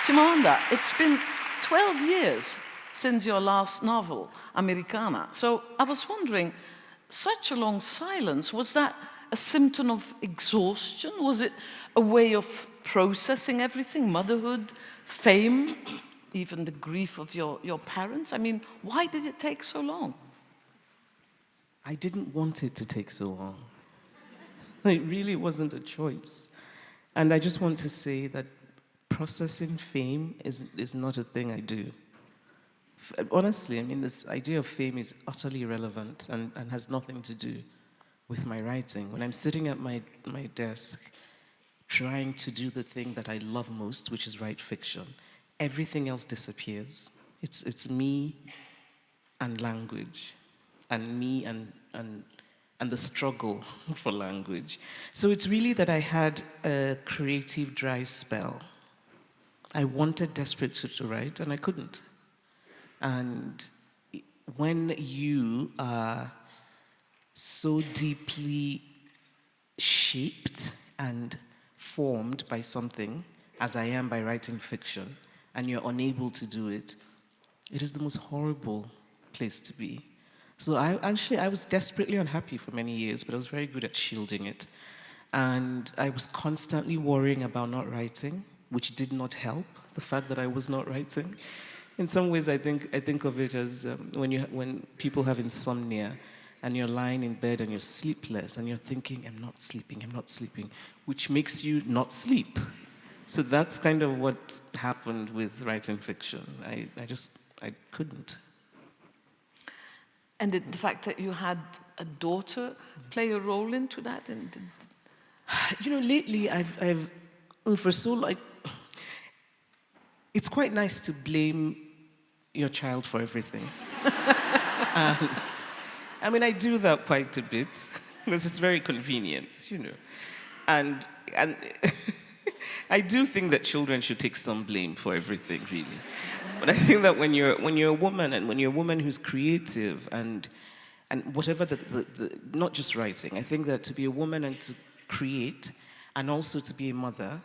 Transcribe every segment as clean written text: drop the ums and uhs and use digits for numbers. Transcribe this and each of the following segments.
Chimamanda, it's been 12 years since your last novel, Americanah. So I was wondering, such a long silence, was that a symptom of exhaustion? Was it a way of processing everything, motherhood, fame, even the grief of your parents? I mean, why did it take so long? I didn't want it to take so long. It really wasn't a choice. And I just want to say that processing fame is not a thing I do. Honestly, I mean, this idea of fame is utterly irrelevant and has nothing to do with my writing. When I'm sitting at my desk trying to do the thing that I love most, which is write fiction, everything else disappears. It's me and language, and me and the struggle for language. So it's really that I had a creative dry spell. I wanted desperately to write, and I couldn't. And when you are so deeply shaped and formed by something, as I am by writing fiction, and you're unable to do it, it is the most horrible place to be. So I was desperately unhappy for many years, but I was very good at shielding it. And I was constantly worrying about not writing, which did not help, the fact that I was not writing. In some ways, I think of it as when people have insomnia and you're lying in bed and you're sleepless and you're thinking, I'm not sleeping, which makes you not sleep. So that's kind of what happened with writing fiction. I couldn't. And did the fact that you had a daughter play a role into that? You know, lately for so like, it's quite nice to blame your child for everything. And I mean, I do that quite a bit because it's very convenient, you know. And I do think that children should take some blame for everything, really. But I think that when you're a woman, and when you're a woman who's creative and whatever not just writing, I think that to be a woman and to create and also to be a mother,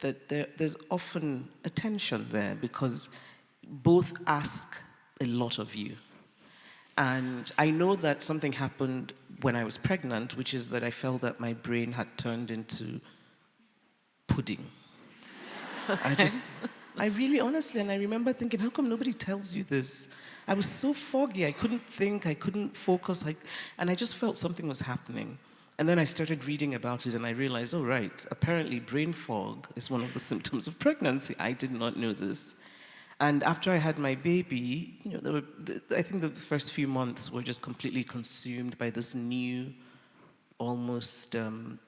there's often a tension there because both ask a lot of you. And I know that something happened when I was pregnant, which is that I felt that my brain had turned into pudding. Okay. I really honestly, and I remember thinking, how come nobody tells you this? I was so foggy, I couldn't think, I couldn't focus, and I just felt something was happening. And then I started reading about it and I realized, oh right, apparently brain fog is one of the symptoms of pregnancy. I did not know this. And after I had my baby, you know, I think the first few months were just completely consumed by this new, almost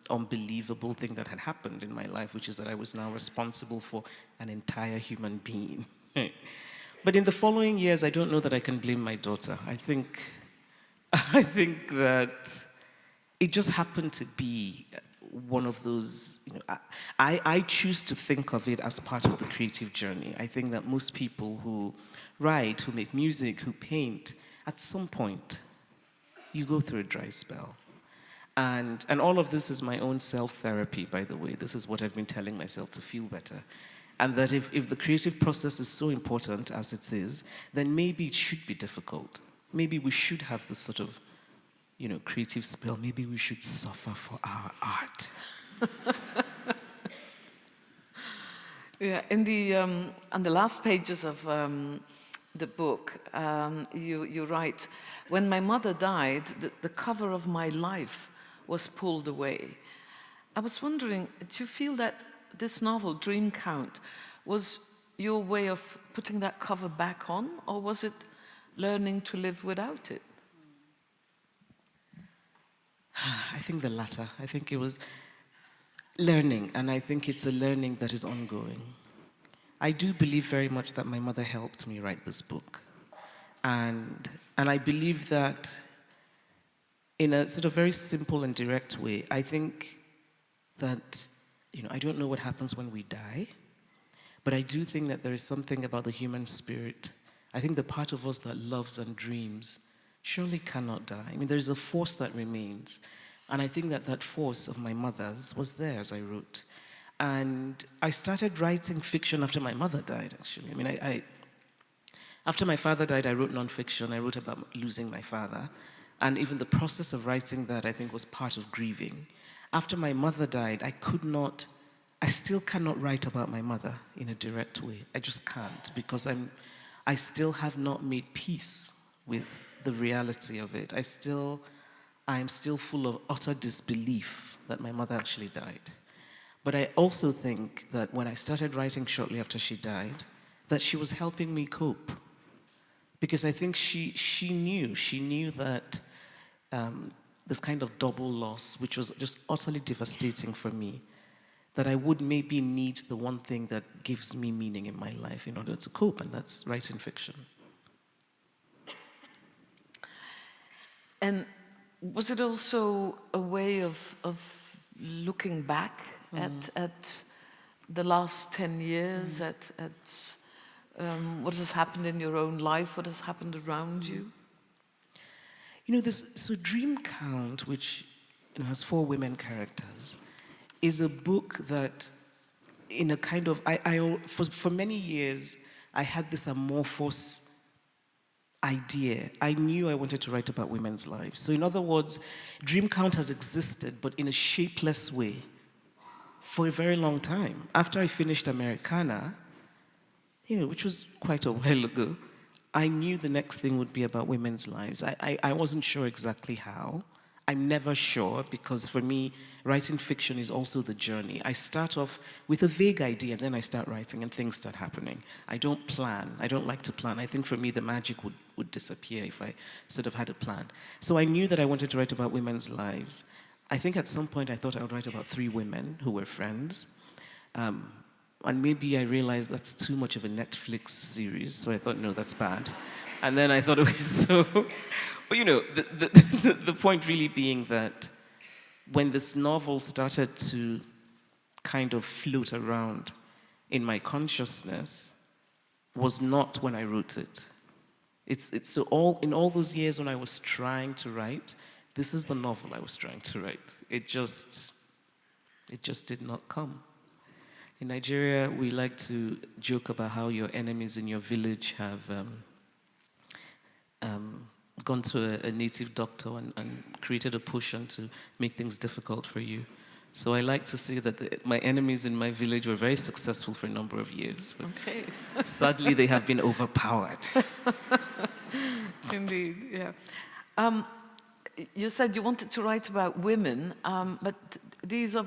unbelievable thing that had happened in my life, which is that I was now responsible for an entire human being. But in the following years, I don't know that I can blame my daughter. I think that it just happened to be one of those, you know, I choose to think of it as part of the creative journey. I think that most people who write, who make music, who paint, at some point, you go through a dry spell. And all of this is my own self-therapy, by the way. This is what I've been telling myself to feel better. And that if the creative process is so important as it is, then maybe it should be difficult. Maybe we should have this sort of, you know, creative spell. Maybe we should suffer for our art. Yeah, on the last pages of the book, you write, when my mother died, the cover of my life was pulled away. I was wondering, do you feel that this novel, Dream Count, was your way of putting that cover back on, or was it learning to live without it? I think the latter. I think it was learning, and I think it's a learning that is ongoing. I do believe very much that my mother helped me write this book. And I believe that in a sort of very simple and direct way, I think that, you know, I don't know what happens when we die, but I do think that there is something about the human spirit. I think the part of us that loves and dreams surely cannot die. I mean, there is a force that remains. And I think that that force of my mother's was there as I wrote. And I started writing fiction after my mother died, actually. I mean, after my father died, I wrote nonfiction. I wrote about losing my father. And even the process of writing that, I think, was part of grieving. After my mother died, I still cannot write about my mother in a direct way. I just can't, because I still have not made peace with the reality of it. I am still full of utter disbelief that my mother actually died. But I also think that when I started writing shortly after she died, that she was helping me cope. Because I think she knew that this kind of double loss, which was just utterly devastating for me, that I would maybe need the one thing that gives me meaning in my life in order to cope, and that's writing fiction. And was it also a way of looking back at the last 10 years, at what has happened in your own life, what has happened around you? You know, so Dream Count, which has 4 women characters, is a book that, in a kind of, for many years, I had this amorphous idea. I knew I wanted to write about women's lives. So in other words, Dream Count has existed, but in a shapeless way, for a very long time. After I finished Americanah, which was quite a while ago, I knew the next thing would be about women's lives. I wasn't sure exactly how. I'm never sure, because for me, writing fiction is also the journey. I start off with a vague idea, and then I start writing, and things start happening. I don't plan. I don't like to plan. I think for me, the magic would disappear if I sort of had a plan. So I knew that I wanted to write about women's lives. I think at some point I thought I would write about 3 women who were friends. And maybe I realized that's too much of a Netflix series, so I thought, no, that's bad. And then I thought, okay, so... But the point really being that when this novel started to kind of float around in my consciousness was not when I wrote it. In all those years when I was trying to write, this is the novel I was trying to write. It just did not come. In Nigeria, we like to joke about how your enemies in your village have gone to a native doctor and created a potion to make things difficult for you. So I like to say that my enemies in my village were very successful for a number of years. But okay. Sadly, they have been overpowered. Indeed, yeah. You said you wanted to write about women, but these are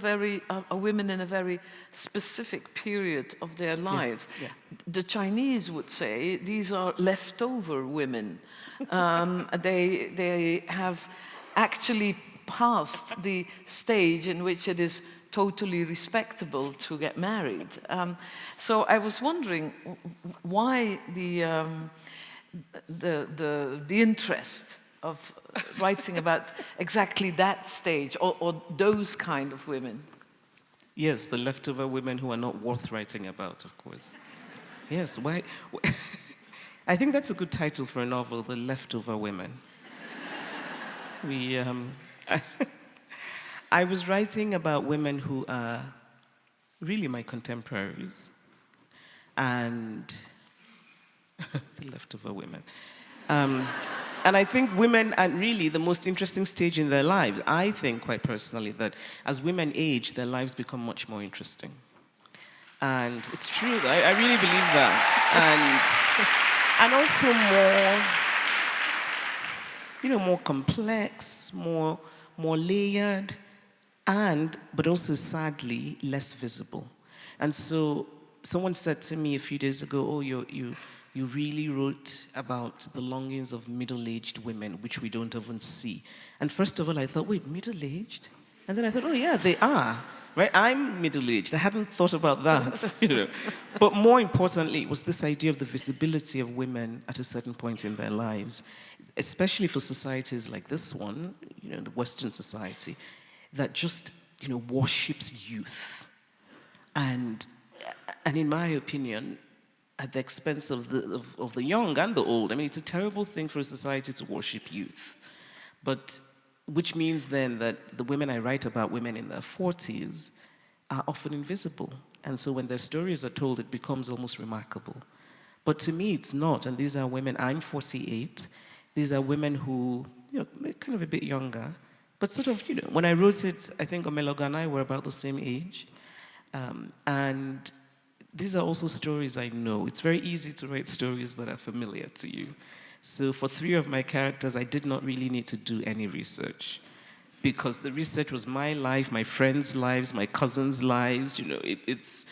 women in a very specific period of their lives. Yeah. The Chinese would say these are leftover women. They have actually passed the stage in which it is totally respectable to get married. So I was wondering why the interest of writing about exactly that stage or those kind of women. Yes, the leftover women who are not worth writing about, of course. Yes, why? I think that's a good title for a novel, The Leftover Women. I was writing about women who are really my contemporaries, and the leftover women. And I think women are really the most interesting stage in their lives. I think, quite personally, that as women age, their lives become much more interesting. And it's true, I really believe that. And also more complex, more layered, but also sadly, less visible. And so someone said to me a few days ago, oh, you really wrote about the longings of middle-aged women, which we don't even see. And first of all, I thought, wait, middle-aged? And then I thought, oh yeah, they are, right? I'm middle-aged. I hadn't thought about that, But more importantly, it was this idea of the visibility of women at a certain point in their lives, especially for societies like this one, the Western society, that just, worships youth. And in my opinion, at the expense of the young and the old. I mean, it's a terrible thing for a society to worship youth. But which means then that the women I write about, women in their 40s, are often invisible. And so when their stories are told, it becomes almost remarkable. But to me, it's not. And these are women, I'm 48. These are women who, kind of a bit younger. But sort of, when I wrote it, I think Omeloga and I were about the same age. And these are also stories I know. It's very easy to write stories that are familiar to you. So for 3 of my characters, I did not really need to do any research, because the research was my life, my friends' lives, my cousins' lives. It's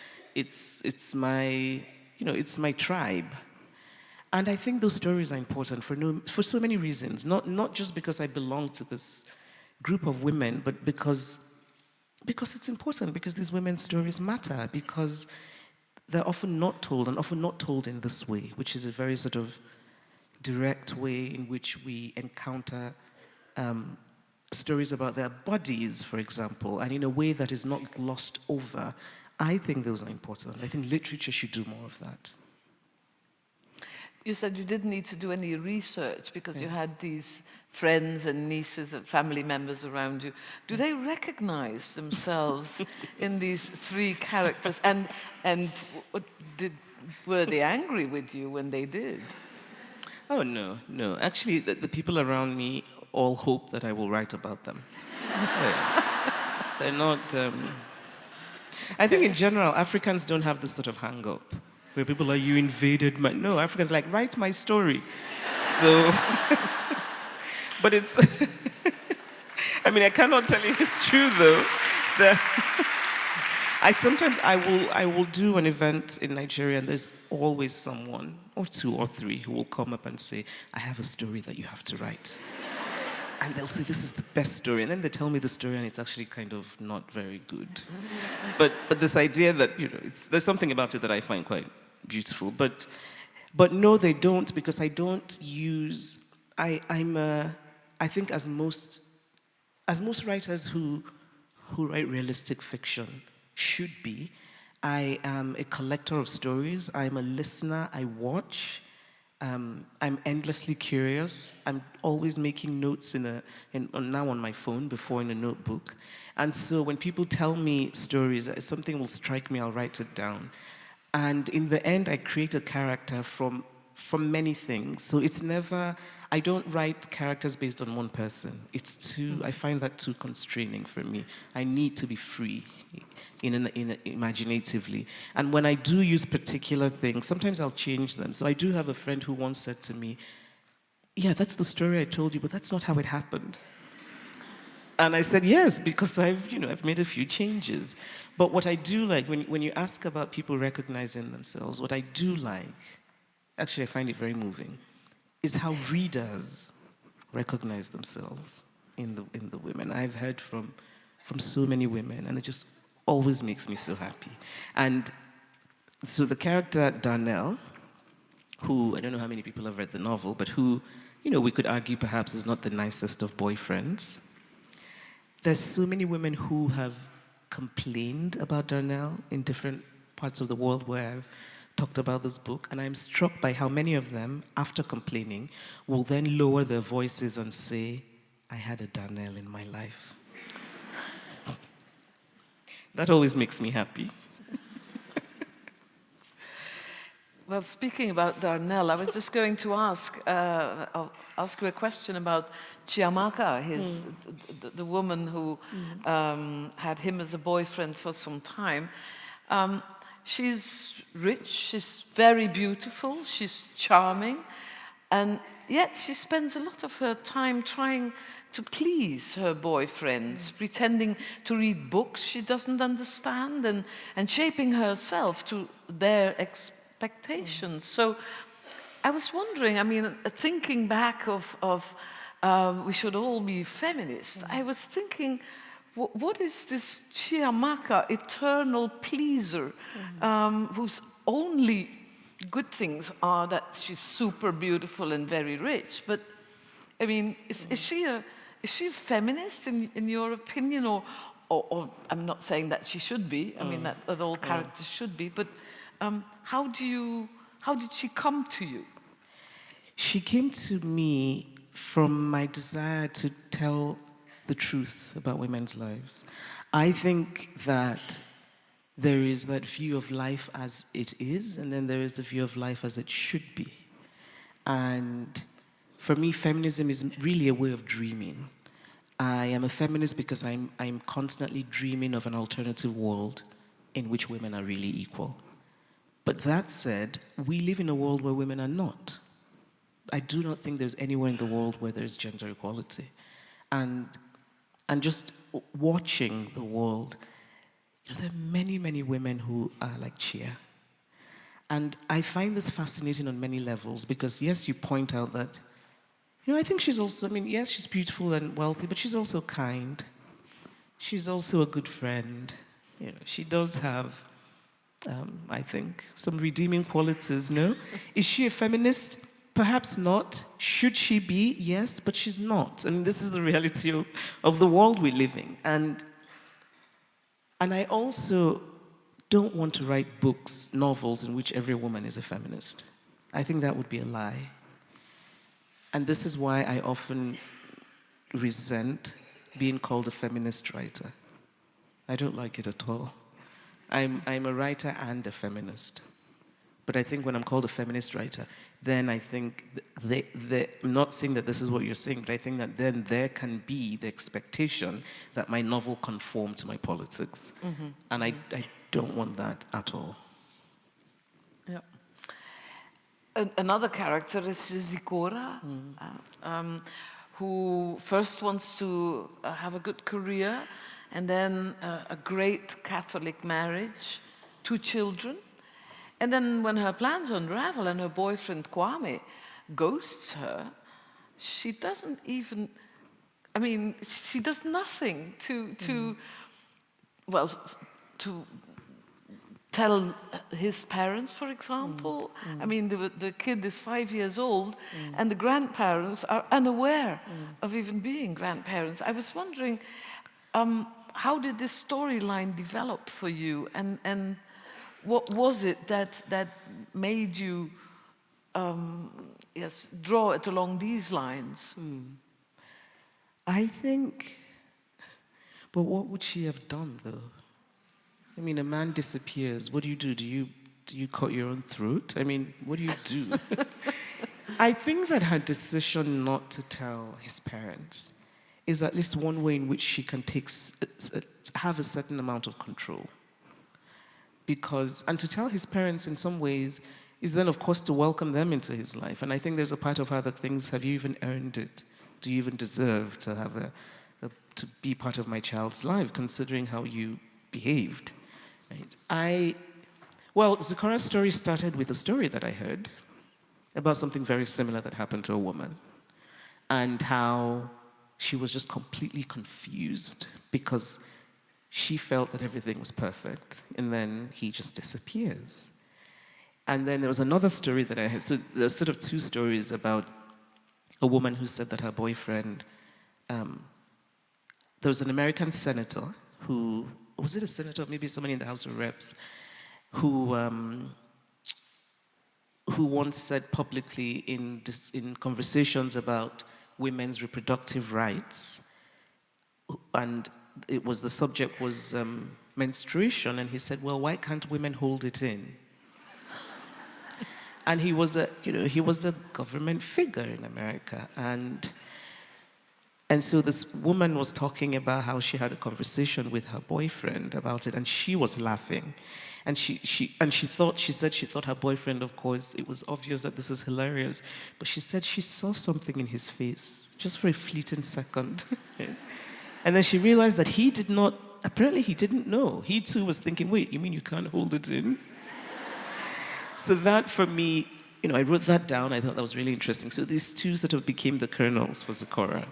my tribe. And I think those stories are important for so many reasons. Not just because I belong to this group of women, but because it's important, because these women's stories matter, because they're often not told, and often not told in this way, which is a very sort of direct way in which we encounter stories about their bodies, for example, and in a way that is not glossed over. I think those are important. I think literature should do more of that. You said you didn't need to do any research because you had these friends and nieces and family members around you. Do they recognize themselves in these 3 characters? And were they angry with you when they did? Oh, no. Actually, the people around me all hope that I will write about them. They're not... I think in general, Africans don't have this sort of hang-up where people are, you invaded my... No, Africans like, write my story. So... But it's... I mean, I cannot tell you it's true, though. I will do an event in Nigeria, and there's always someone, or 2 or 3, who will come up and say, I have a story that you have to write. And they'll say, this is the best story. And then they tell me the story, and it's actually kind of not very good. But this idea that, there's something about it that I find quite beautiful. But no, they don't, because I don't use... I think as most writers who write realistic fiction should be, I am a collector of stories. I'm a listener. I watch. I'm endlessly curious. I'm always making notes now on my phone, before in a notebook. And so when people tell me stories, something will strike me, I'll write it down. And in the end, I create a character from many things. So it's never, I don't write characters based on one person. I find that too constraining for me. I need to be free imaginatively. And when I do use particular things, sometimes I'll change them. So I do have a friend who once said to me, yeah, that's the story I told you, but that's not how it happened. And I said, yes, because I've made a few changes. But what I do like, when you ask about people recognizing themselves, what I do like, actually I find it very moving, is how readers recognize themselves in the women. I've heard from so many women, and it just always makes me so happy. And so the character Darnell, who, I don't know how many people have read the novel, but who, we could argue perhaps is not the nicest of boyfriends. There's so many women who have complained about Darnell in different parts of the world where I've talked about this book, and I'm struck by how many of them, after complaining, will then lower their voices and say, I had a Darnell in my life. That always makes me happy. Well, speaking about Darnell, I was just going to ask you a question about Chiamaka, the woman who had him as a boyfriend for some time. She's rich, she's very beautiful, she's charming, and yet she spends a lot of her time trying to please her boyfriends, pretending to read books she doesn't understand, and shaping herself to their expectations. So I was wondering, thinking back of we should all be feminists, I was thinking, what is this Chiamaka, eternal pleaser, whose only good things are that she's super beautiful and very rich? But is she a feminist in your opinion, or I'm not saying that she should be. That all characters should be. But how did she come to you? She came to me from my desire to tell the truth about women's lives. I think that there is that view of life as it is, and then there is the view of life as it should be. And for me, feminism is really a way of dreaming. I am a feminist because I'm constantly dreaming of an alternative world in which women are really equal. But that said, we live in a world where women are not. I do not think there's anywhere in the world where there's gender equality. And just watching the world, there are many, many women who are like Chia. And I find this fascinating on many levels because, yes, you point out that, I think she's also, yes, she's beautiful and wealthy, but she's also kind. She's also a good friend. She does have, I think, some redeeming qualities, no? Is she a feminist? Perhaps not. Should she be? Yes, but she's not. And this is the reality of the world we live in. And I also don't want to write books, novels, in which every woman is a feminist. I think that would be a lie. And this is why I often resent being called a feminist writer. I don't like it at all. I'm a writer and a feminist. But I think when I'm called a feminist writer, then I think I'm not saying that this is what you're saying, but I think that then there can be the expectation that my novel conform to my politics. Mm-hmm. And I don't want that at all. Yeah. Another character is Zikora, who first wants to have a good career, and then a great Catholic marriage, 2 children. And then when her plans unravel and her boyfriend Kwame ghosts her, she doesn't even, she does nothing to tell his parents, for example. The kid is 5 years old, and the grandparents are unaware of even being grandparents. I was wondering, how did this storyline develop for you, and what was it that made you draw it along these lines? I think, but what would she have done, though? A man disappears. What do? Do you cut your own throat? What do you do? I think that her decision not to tell his parents is at least one way in which she can have a certain amount of control. And to tell his parents in some ways is then, of course, to welcome them into his life. And I think there's a part of her that thinks, have you even earned it? Do you even deserve to have to be part of my child's life, considering how you behaved? Right? Zikora's story started with a story that I heard about something very similar that happened to a woman, and how she was just completely confused because she felt that everything was perfect, and then he just disappears. And then there was another story that I heard. So there's sort of 2 stories about a woman who said that her boyfriend, there was an American senator who, was it a senator, maybe somebody in the House of Reps, who once said publicly in conversations about women's reproductive rights, and the subject was menstruation, and he said, well, why can't women hold it in? And he was a government figure in America, and so this woman was talking about how she had a conversation with her boyfriend about it, and she was laughing, and she said she thought her boyfriend, of course, it was obvious that this is hilarious, but she said she saw something in his face just for a fleeting second. And then she realized that apparently he didn't know. He too was thinking, wait, you mean you can't hold it in? So that, for me, I wrote that down. I thought that was really interesting. So these 2 sort of became the kernels for Zikora.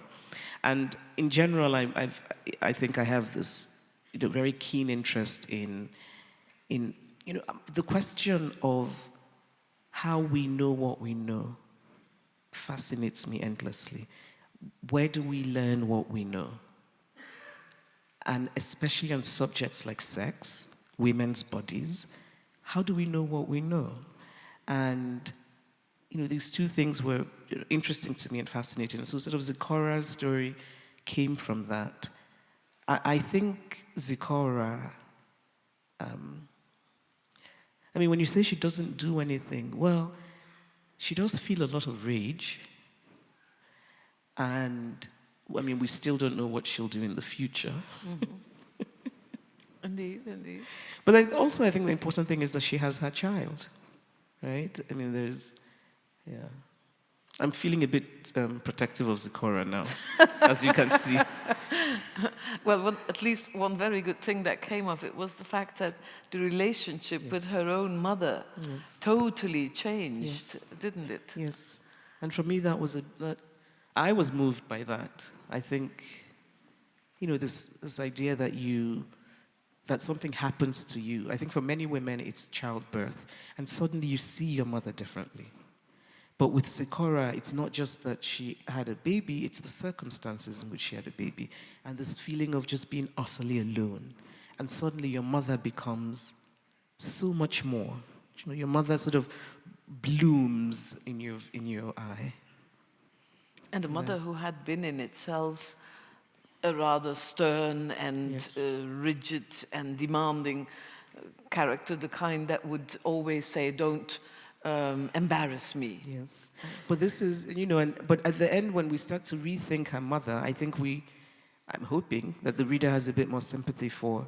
And in general, I think I have this very keen interest in the question of how we know what we know fascinates me endlessly. Where do we learn what we know? And especially on subjects like sex, women's bodies, how do we know what we know? And, these 2 things were interesting to me and fascinating. So sort of Zikora's story came from that. I think Zikora I mean, when you say she doesn't do anything, well, she does feel a lot of rage. And, I mean, we still don't know what she'll do in the future. Mm-hmm. Indeed, indeed. But I think the important thing is that she has her child, right? I mean, yeah. I'm feeling a bit protective of Zikora now, as you can see. Well, at least one very good thing that came of it was the fact that the relationship Yes. with her own mother totally changed, didn't it? Yes. And for me, that I was moved by that. I think, this idea that something happens to you. I think for many women, it's childbirth. And suddenly you see your mother differently. But with Zikora, it's not just that she had a baby, it's the circumstances in which she had a baby. And this feeling of just being utterly alone. And suddenly your mother becomes so much more. Your mother sort of blooms in your eye. And a mother who had been in itself a rather stern and rigid and demanding character, the kind that would always say, don't embarrass me. Yes. But this is, but at the end, when we start to rethink her mother, I think I'm hoping that the reader has a bit more sympathy for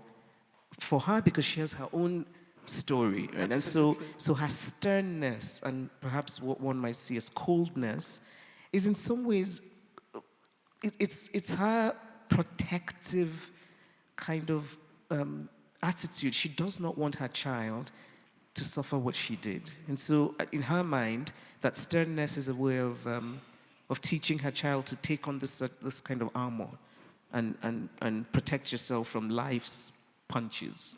her, because she has her own story, right? And so her sternness, and perhaps what one might see as coldness, is in some ways, it's her protective kind of attitude. She does not want her child to suffer what she did. And so in her mind, that sternness is a way of teaching her child to take on this kind of armor and protect yourself from life's punches.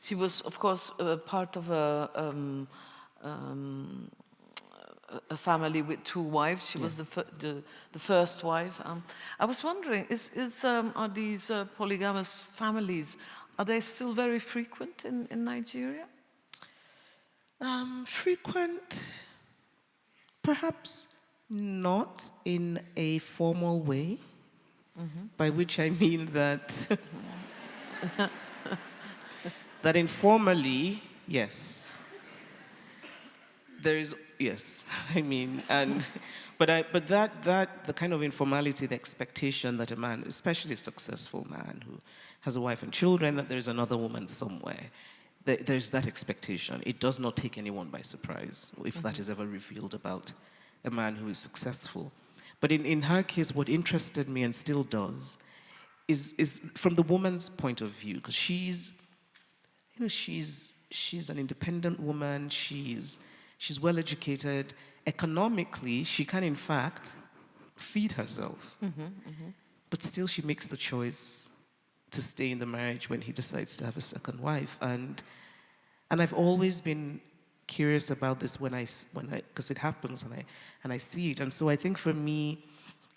She was, of course, part of a family with two wives. She was the first wife. I was wondering, are these polygamous families, are they still very frequent in Nigeria? Frequent, perhaps not in a formal way, by which I mean that that informally, yes. There is, yes, I mean, but that the kind of informality, the expectation that a man, especially a successful man who has a wife and children, that there's another woman somewhere. There's that expectation. It does not take anyone by surprise if that is ever revealed about a man who is successful. But in her case, what interested me and still does is from the woman's point of view, because she's an independent woman. She's well educated. Economically, she can in fact feed herself. But still, she makes the choice to stay in the marriage when he decides to have a second wife. And I've always been curious about this when I because it happens and I see it. And so I think for me,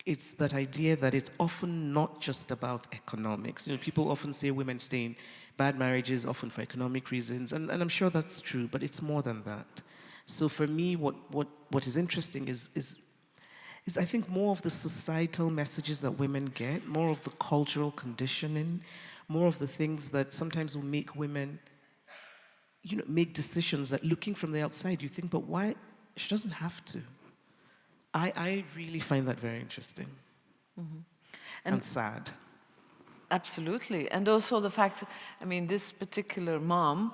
it's that idea that it's often not just about economics. People often say women stay in bad marriages often for economic reasons, and I'm sure that's true, but it's more than that. So for me, what is interesting is I think more of the societal messages that women get, more of the cultural conditioning, more of the things that sometimes will make women, make decisions that looking from the outside, you think, but why? She doesn't have to. I really find that very interesting and sad. Absolutely. And also the fact, this particular mom,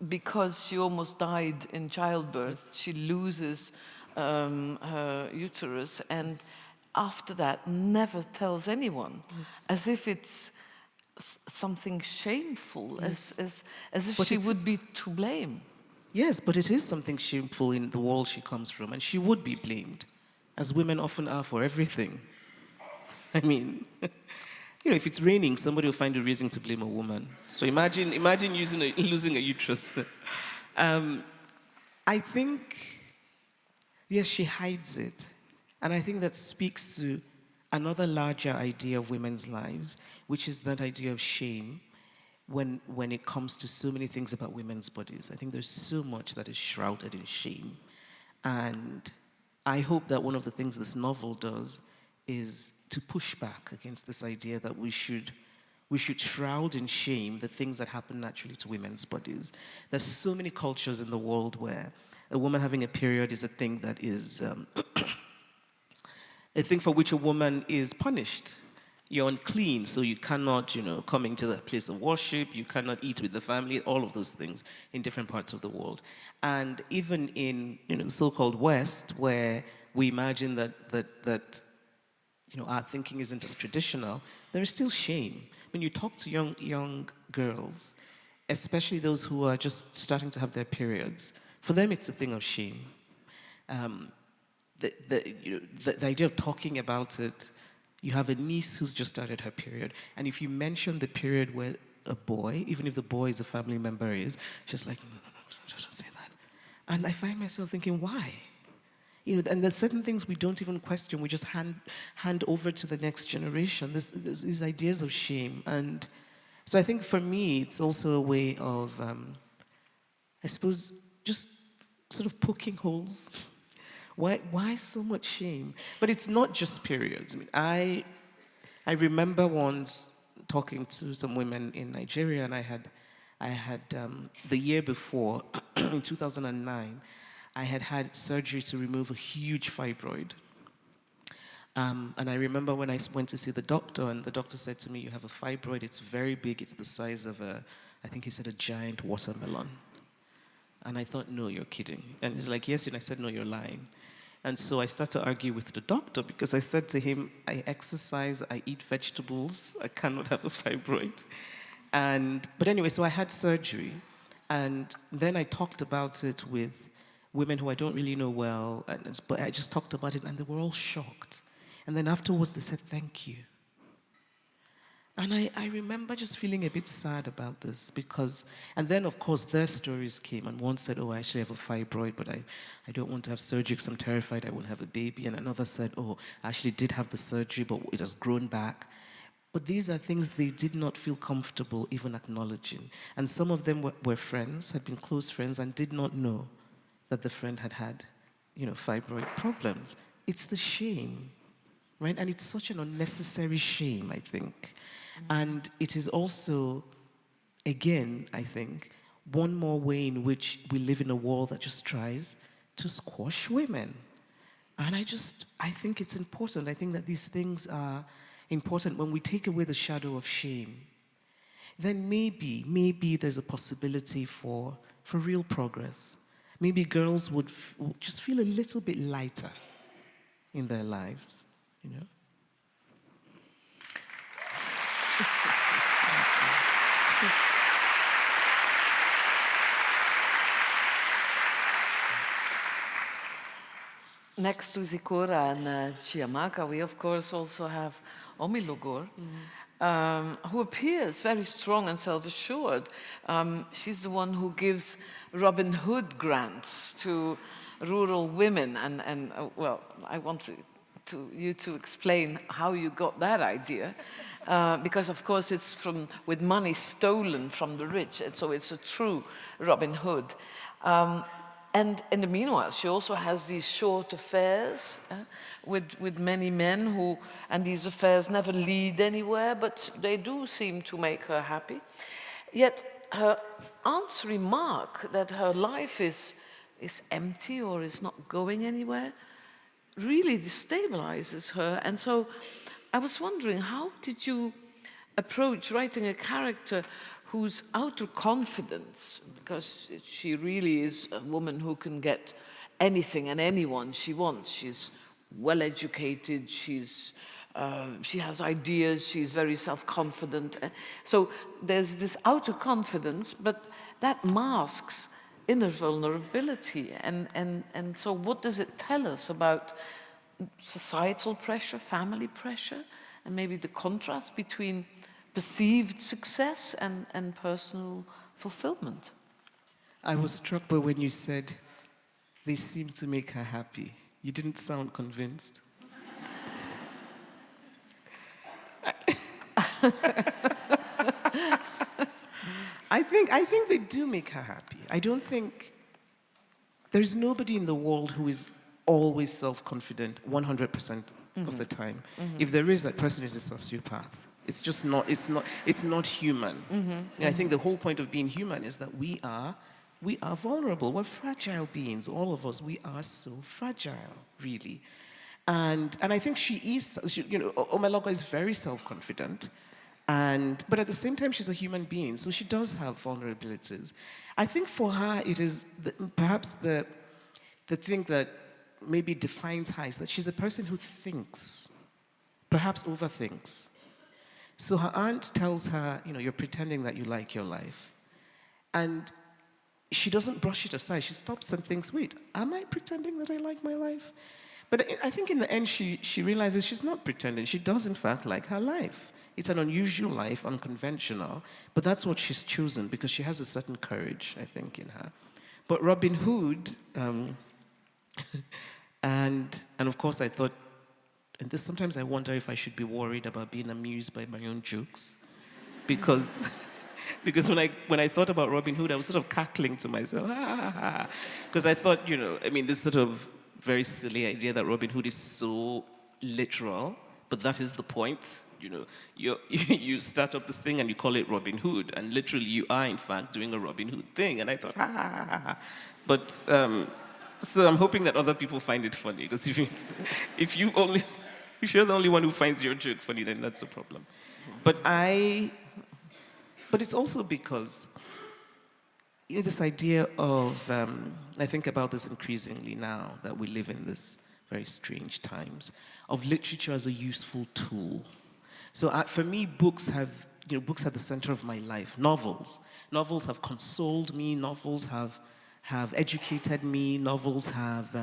because she almost died in childbirth, she loses her uterus, and after that never tells anyone, as if it's something shameful, as if she would be to blame. Yes, but it is something shameful in the world she comes from, and she would be blamed, as women often are for everything. If it's raining, somebody will find a reason to blame a woman. So imagine losing a uterus. I think, yes, she hides it. And I think that speaks to another larger idea of women's lives, which is that idea of shame when it comes to so many things about women's bodies. I think there's so much that is shrouded in shame. And I hope that one of the things this novel does is to push back against this idea that we should we should shroud in shame the things that happen naturally to women's bodies. There's so many cultures in the world where a woman having a period is a thing that is a thing for which a woman is punished. You're unclean, so you cannot, come into the place of worship, you cannot eat with the family, all of those things in different parts of the world. And even in, the so-called West, where we imagine that our thinking isn't as traditional, there is still shame. When you talk to young girls, especially those who are just starting to have their periods, for them it's a thing of shame. The idea of talking about it, you have a niece who's just started her period, and if you mention the period where a boy, even if the boy is a family member, is just like, no, don't say that. And I find myself thinking, why? And there's certain things we don't even question. We just hand over to the next generation. There's these ideas of shame. And so I think for me, it's also a way of, I suppose, just sort of poking holes. Why so much shame? But it's not just periods. I mean, I remember once talking to some women in Nigeria, and I had the year before, in 2009, I had surgery to remove a huge fibroid. And I remember when I went to see the doctor, and the doctor said to me, you have a fibroid, it's very big, it's the size of I think he said a giant watermelon. And I thought, no, you're kidding. And he's like, yes, and I said, no, you're lying. And so I started to argue with the doctor, because I said to him, I exercise, I eat vegetables, I cannot have a fibroid. But anyway, so I had surgery, and then I talked about it with women who I don't really know well, but I just talked about it, and they were all shocked. And then afterwards, they said, thank you. And I remember just feeling a bit sad about this, and then of course their stories came, and one said, oh, I actually have a fibroid, but I don't want to have surgery because I'm terrified I won't have a baby. And another said, oh, I actually did have the surgery, but it has grown back. But these are things they did not feel comfortable even acknowledging. And some of them were friends, had been close friends, and did not know that the friend had fibroid problems. It's the shame, right? And it's such an unnecessary shame, I think. And it is also, again, I think, one more way in which we live in a world that just tries to squash women. And I think it's important. I think that these things are important. When we take away the shadow of shame, then maybe there's a possibility for real progress. Maybe girls would just feel a little bit lighter in their lives, Next to Zikora and Chiamaka, we of course also have Omilogor, who appears very strong and self-assured. She's the one who gives Robin Hood grants to rural women, and well, I want you to explain how you got that idea, because of course it's with money stolen from the rich, and so it's a true Robin Hood. And in the meanwhile, she also has these short affairs with many men and these affairs never lead anywhere, but they do seem to make her happy. Yet her aunt's remark that her life is empty or is not going anywhere really destabilizes her. And so I was wondering, how did you approach writing a character whose outer confidence, because she really is a woman who can get anything and anyone she wants. She's well educated, she has ideas, she's very self-confident. So there's this outer confidence, but that masks inner vulnerability. And so what does it tell us about societal pressure, family pressure, and maybe the contrast between perceived success and personal fulfillment? I was struck by when you said, they seem to make her happy. You didn't sound convinced. I think they do make her happy. I don't think there's nobody in the world who is always self-confident 100% of the time. Mm-hmm. If there is, that person is a sociopath. It's just not, it's not human. I think the whole point of being human is that we are vulnerable. We're fragile beings, all of us. We are so fragile, really. And I think she is, Omelogo is very self-confident. But at the same time, she's a human being, so she does have vulnerabilities. I think for her, it is perhaps the thing that maybe defines her is that she's a person who thinks, perhaps overthinks. So her aunt tells her, you're pretending that you like your life. And she doesn't brush it aside. She stops and thinks, wait, am I pretending that I like my life? But I think in the end, she realizes she's not pretending. She does, in fact, like her life. It's an unusual life, unconventional, but that's what she's chosen because she has a certain courage, I think, in her. But Robin Hood, and of course I thought, and this sometimes I wonder if I should be worried about being amused by my own jokes, because when I thought about Robin Hood, I was sort of cackling to myself, because I thought, this sort of very silly idea that Robin Hood is so literal, but that is the point. You start up this thing and you call it Robin Hood, and literally you are in fact doing a Robin Hood thing. And I thought, But so I'm hoping that other people find it funny, because if you're the only one who finds your joke funny, then that's a problem. But it's also because this idea of I think about this increasingly now that we live in this very strange times, of literature as a useful tool. So for me, books are the center of my life. Novels have consoled me. Novels have educated me. Novels have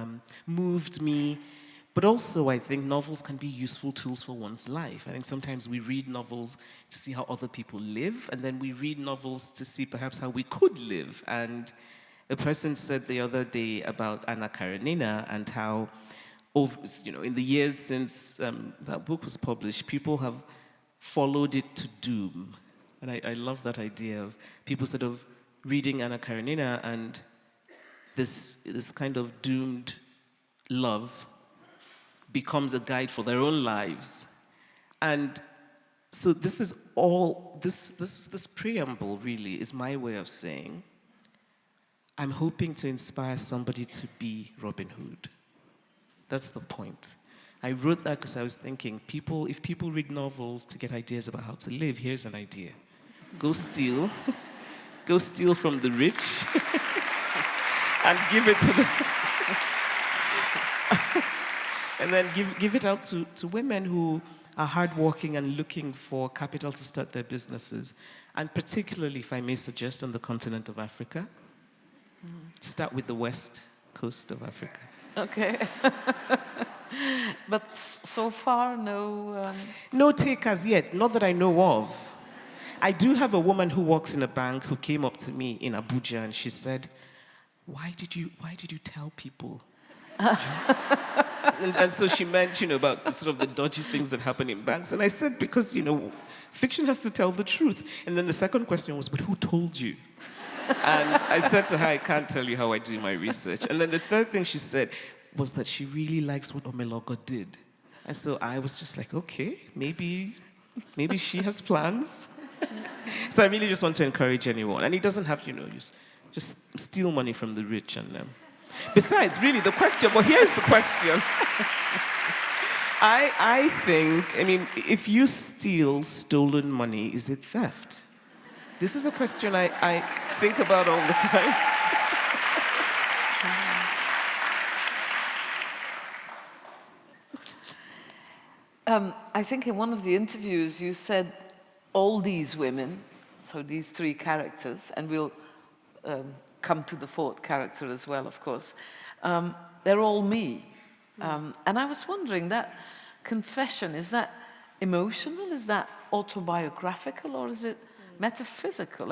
moved me. But also, I think novels can be useful tools for one's life. I think sometimes we read novels to see how other people live, and then we read novels to see perhaps how we could live. And a person said the other day about Anna Karenina and how, in the years since that book was published, people have followed it to doom. And I love that idea of people sort of reading Anna Karenina and this kind of doomed love becomes a guide for their own lives. And so this is all, this preamble really is my way of saying, I'm hoping to inspire somebody to be Robin Hood. That's the point. I wrote that because I was thinking, if people read novels to get ideas about how to live, here's an idea. Go steal from the rich and give it to them. And then give it out to women who are hardworking and looking for capital to start their businesses. And particularly, if I may suggest, on the continent of Africa. Start with the west coast of Africa. Okay. But so far, no... No takers yet, not that I know of. I do have a woman who works in a bank who came up to me in Abuja and she said, why did you tell people? and so she meant, about sort of the dodgy things that happen in banks. And I said, because, fiction has to tell the truth. And then the second question was, but who told you? And I said to her, I can't tell you how I do my research. And then the third thing she said was that she really likes what Omelogo did. And so I was just like, okay, maybe she has plans. So I really just want to encourage anyone. And it doesn't have, just steal money from the rich. And besides, really, the question, well, here's the question. I think, if you steal stolen money, is it theft? This is a question I think about all the time. I think in one of the interviews you said all these women, so these three characters, and we'll come to the fourth character as well, of course, they're all me. And I was wondering, that confession, is that emotional, is that autobiographical, or is it metaphysical?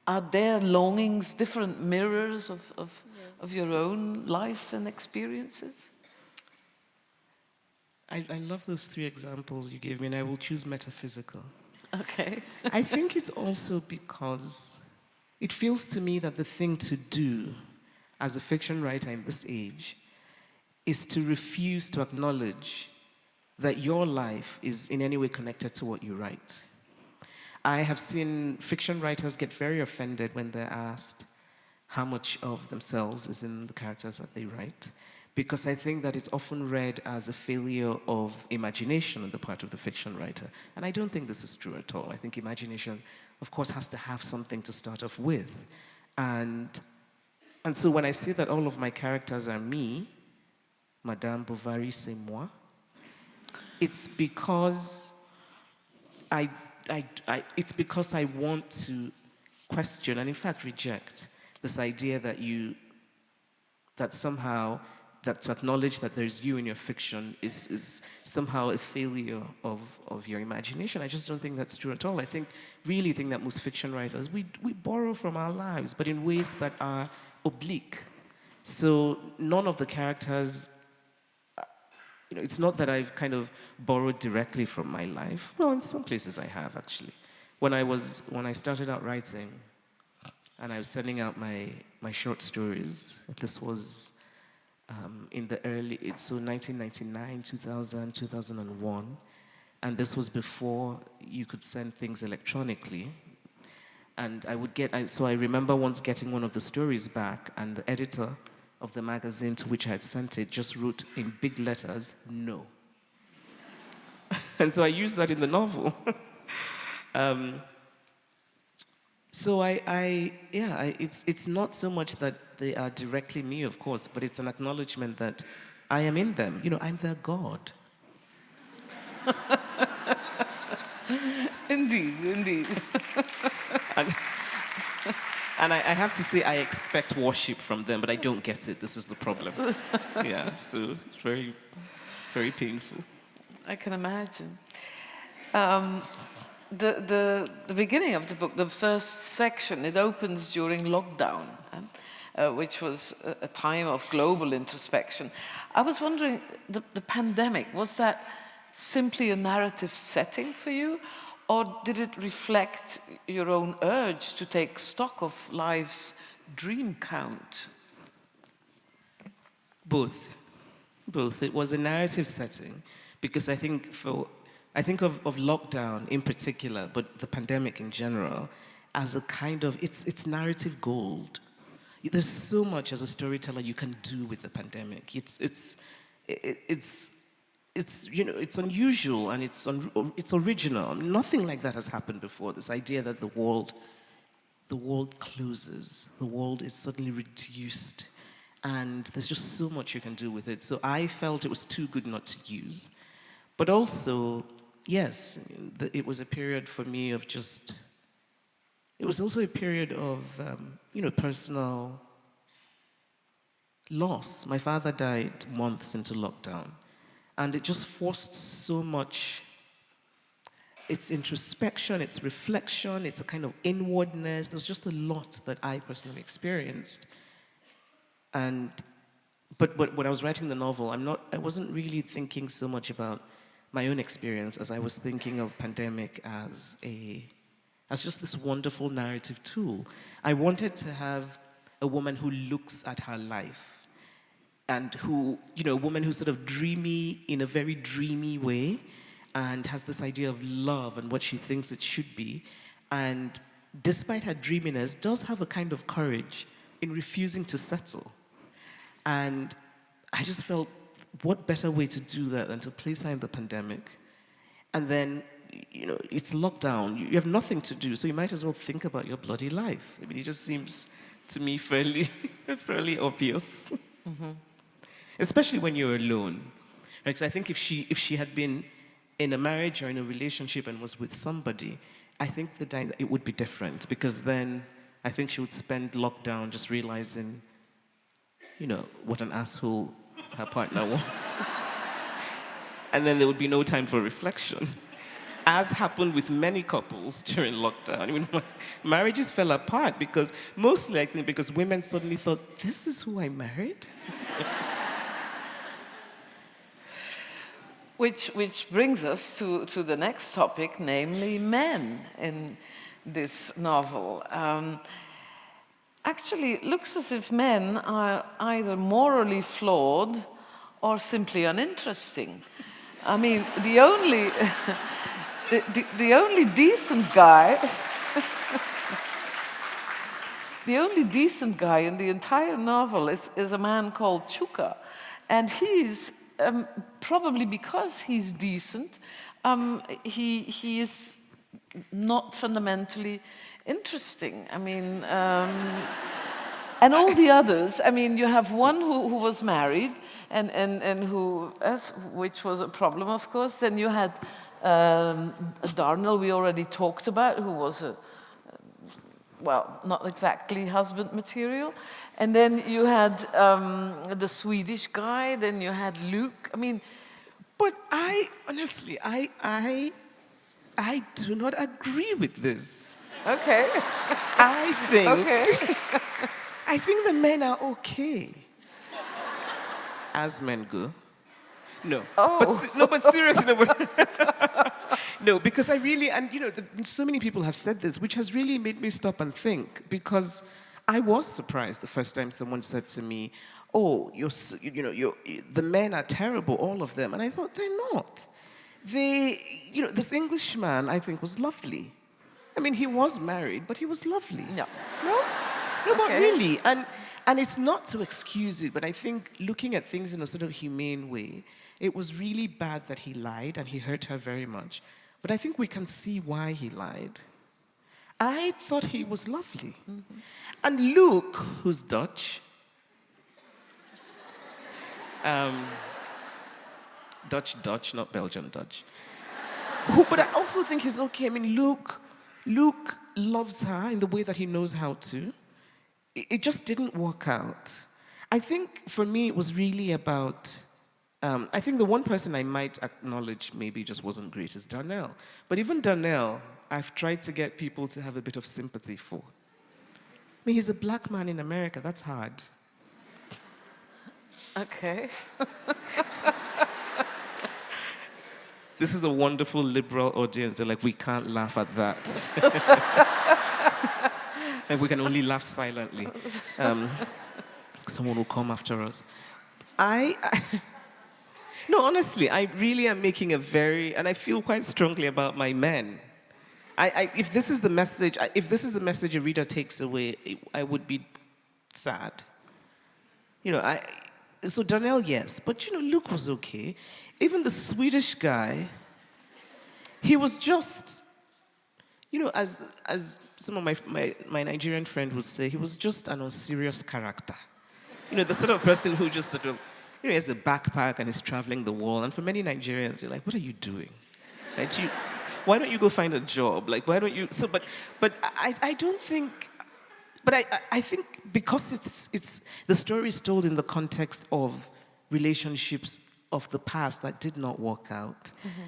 Are their longings different mirrors of your own life and experiences? I love those three examples you gave me, and I will choose metaphysical. Okay. I think it's also because it feels to me that the thing to do as a fiction writer in this age is to refuse to acknowledge that your life is in any way connected to what you write. I have seen fiction writers get very offended when they're asked how much of themselves is in the characters that they write, because I think that it's often read as a failure of imagination on the part of the fiction writer. And I don't think this is true at all. I think imagination, of course, has to have something to start off with. And so when I say that all of my characters are me, Madame Bovary, c'est moi, it's because it's because I want to question and in fact reject this idea that somehow that to acknowledge that there's you in your fiction is somehow a failure of your imagination. I just don't think that's true at all. I really think that most fiction writers, we borrow from our lives, but in ways that are oblique. So none of the characters, it's not that I've kind of borrowed directly from my life. Well, in some places I have, actually. When I started out writing, and I was sending out my short stories, this was in the early, so 1999, 2000, 2001, and this was before you could send things electronically. And so I remember once getting one of the stories back, and the editor of the magazine to which I had sent it just wrote in big letters, "No." And so I used that in the novel. So it's not so much that they are directly me, of course, but it's an acknowledgement that I am in them. I'm their God. Indeed. And I have to say, I expect worship from them, but I don't get it. This is the problem. Yeah, so it's very, very painful. I can imagine. The beginning of the book, the first section, it opens during lockdown, which was a time of global introspection. I was wondering, the pandemic, was that simply a narrative setting for you? Or did it reflect your own urge to take stock of life's dream count? Both. It was a narrative setting because I think of lockdown in particular, but the pandemic in general, as a kind of, it's narrative gold. There's so much as a storyteller you can do with the pandemic. It's unusual and it's original. Nothing like that has happened before. This idea that the world closes, the world is suddenly reduced, and there's just so much you can do with it. So I felt it was too good not to use. But also, yes, it was a period for me of just. It was also a period of personal loss. My father died months into lockdown. And it just forced so much, it's introspection, it's reflection, it's a kind of inwardness. There was just a lot that I personally experienced. But when I was writing the novel, I wasn't really thinking so much about my own experience as I was thinking of pandemic as just this wonderful narrative tool. I wanted to have a woman who looks at her life and a woman who's sort of dreamy in a very dreamy way and has this idea of love and what she thinks it should be. And despite her dreaminess, does have a kind of courage in refusing to settle. And I just felt, what better way to do that than to place her in the pandemic? And then, it's lockdown. You have nothing to do, so you might as well think about your bloody life. I mean, it just seems to me fairly obvious. Mm-hmm. Especially when you're alone. Because I think if she had been in a marriage or in a relationship and was with somebody, I think it would be different. Because then I think she would spend lockdown just realizing, what an asshole her partner was. And then there would be no time for reflection. As happened with many couples during lockdown. I mean, marriages fell apart mostly I think because women suddenly thought, this is who I married? Which brings us to the next topic, namely men in this novel. Actually, it looks as if men are either morally flawed or simply uninteresting. I mean, the only, the only decent guy, the only decent guy in the entire novel is a man called Chuka. And he's, probably because he's decent, he is not fundamentally interesting. I mean, and all the others, I mean, you have one who was married and who, which was a problem, of course. Then you had Darnell, we already talked about, who was well, not exactly husband material. And then you had the Swedish guy, then you had Luke. I mean, But honestly, I do not agree with this. okay, I think, okay. I think the men are okay. As men go. No. Oh. But seriously, no, no, because I really, and so many people have said this, which has really made me stop and think, because I was surprised the first time someone said to me, "Oh, the men are terrible, all of them," and I thought they're not. This Englishman I think was lovely. I mean, he was married, but he was lovely. No. No, no, but Okay. really, and it's not to excuse it, but I think looking at things in a sort of humane way, it was really bad that he lied and he hurt her very much. But I think we can see why he lied. I thought he was lovely. Mm-hmm. And Luke, who's Dutch, Dutch, not Belgian Dutch. But I also think he's okay. I mean, Luke loves her in the way that he knows how to. It just didn't work out. I think for me it was really about, I think the one person I might acknowledge maybe just wasn't great is Darnell. But even Darnell, I've tried to get people to have a bit of sympathy for. I mean, he's a black man in America, that's hard. Okay. This is a wonderful liberal audience. They're like, we can't laugh at that. And we can only laugh silently. Someone will come after us. No, honestly, I really am making and I feel quite strongly about my men. If this is the message a reader takes away, I would be sad. So Darnell, yes, but Luke was okay. Even the Swedish guy, he was just, as some of my Nigerian friend would say, he was just an unserious character. The sort of person who just sort of, he has a backpack and is traveling the world. And for many Nigerians, you're like, what are you doing? Right? Why don't you go find a job? Like, why don't you? So, but I don't think. But I think because it's the story is told in the context of relationships of the past that did not work out. Mm-hmm.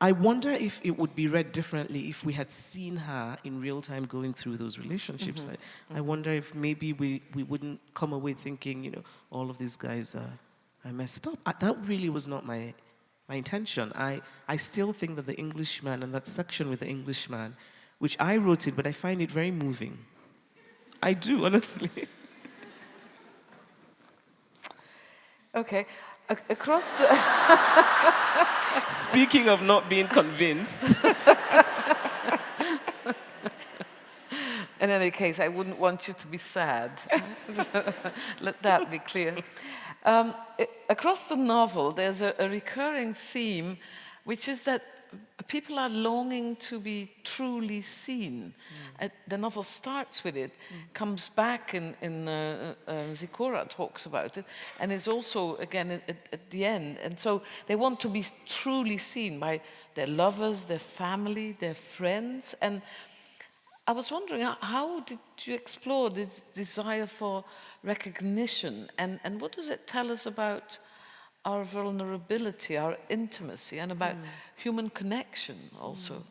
I wonder if it would be read differently if we had seen her in real time going through those relationships. Mm-hmm. I wonder if maybe we wouldn't come away thinking, all of these guys are messed up. That really was not my intention. I still think that the Englishman and that section with the Englishman, which I wrote it, but I find it very moving. I do, honestly. Okay. Across the... Speaking of not being convinced. In any case, I wouldn't want you to be sad. Let that be clear. Across the novel, there's a recurring theme, which is that people are longing to be truly seen. The novel starts with it, comes back in Zikora talks about it, and it's also, again, at the end. And so they want to be truly seen by their lovers, their family, their friends. And I was wondering, how did you explore this desire for recognition? And what does it tell us about our vulnerability, our intimacy, and about human connection also?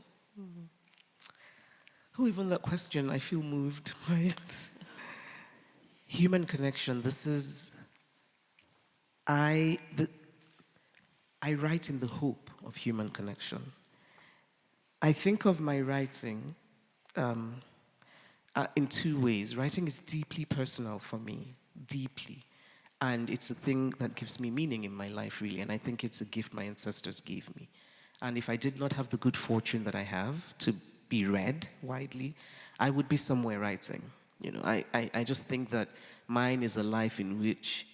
Oh, even that question, I feel moved by it. Human connection, this is... I write in the hope of human connection. I think of my writing in two ways. Writing is deeply personal for me, deeply. And it's a thing that gives me meaning in my life, really. And I think it's a gift my ancestors gave me. And if I did not have the good fortune that I have to be read widely, I would be somewhere writing. I just think that mine is a life in which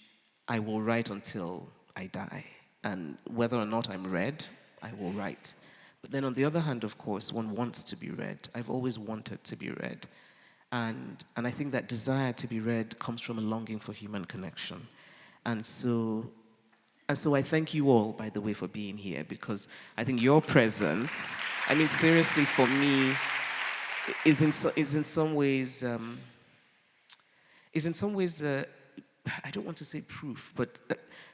I will write until I die. And whether or not I'm read, I will write. But then on the other hand, of course, one wants to be read. I've always wanted to be read. And I think that desire to be read comes from a longing for human connection. And so I thank you all, by the way, for being here, because I think your presence, I mean, seriously, for me, is in some ways, I don't want to say proof, but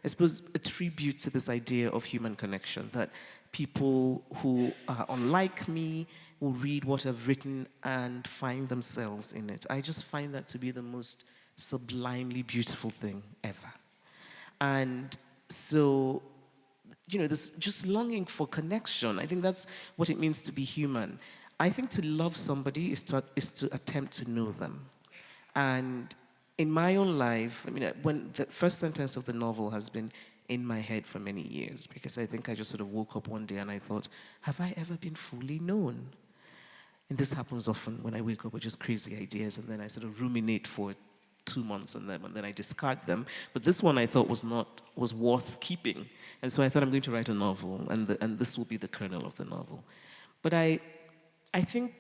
I suppose a tribute to this idea of human connection, that people who are unlike me will read what I've written and find themselves in it. I just find that to be the most sublimely beautiful thing ever. And so, this just longing for connection, I think that's what it means to be human. I think to love somebody is to attempt to know them. And in my own life, I mean, when the first sentence of the novel has been in my head for many years, because I think I just sort of woke up one day and I thought, have I ever been fully known? And this happens often when I wake up with just crazy ideas, and then I sort of ruminate for 2 months on them, and then I discard them. But this one I thought was worth keeping, and so I thought I'm going to write a novel, and this will be the kernel of the novel. But I think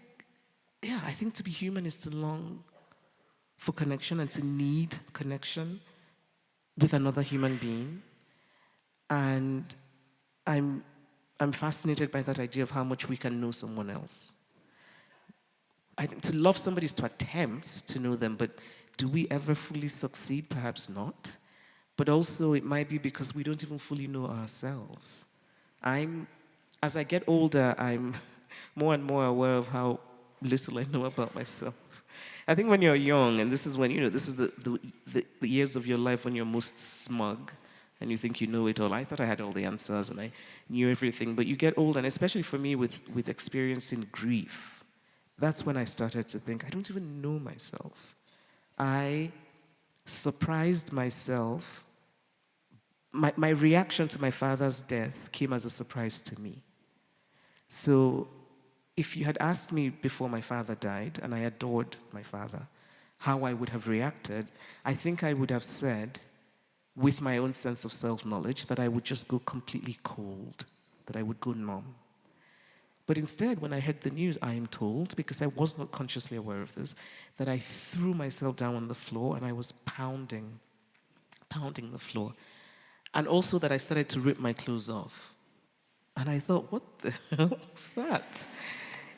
to be human is to long for connection and to need connection with another human being, and I'm fascinated by that idea of how much we can know someone else. I think to love somebody is to attempt to know them, but do we ever fully succeed? Perhaps not. But also it might be because we don't even fully know ourselves. As I get older, I'm more and more aware of how little I know about myself. I think when you're young, and this is when, this is the years of your life when you're most smug, and you think you know it all. I thought I had all the answers and I knew everything, but you get older, and especially for me with experiencing grief, that's when I started to think, I don't even know myself. I surprised myself. My reaction to my father's death came as a surprise to me. So if you had asked me before my father died, and I adored my father, how I would have reacted, I think I would have said, with my own sense of self-knowledge, that I would just go completely cold, that I would go numb. But instead, when I heard the news, I am told, because I was not consciously aware of this, that I threw myself down on the floor and I was pounding the floor. And also that I started to rip my clothes off. And I thought, what the hell was that?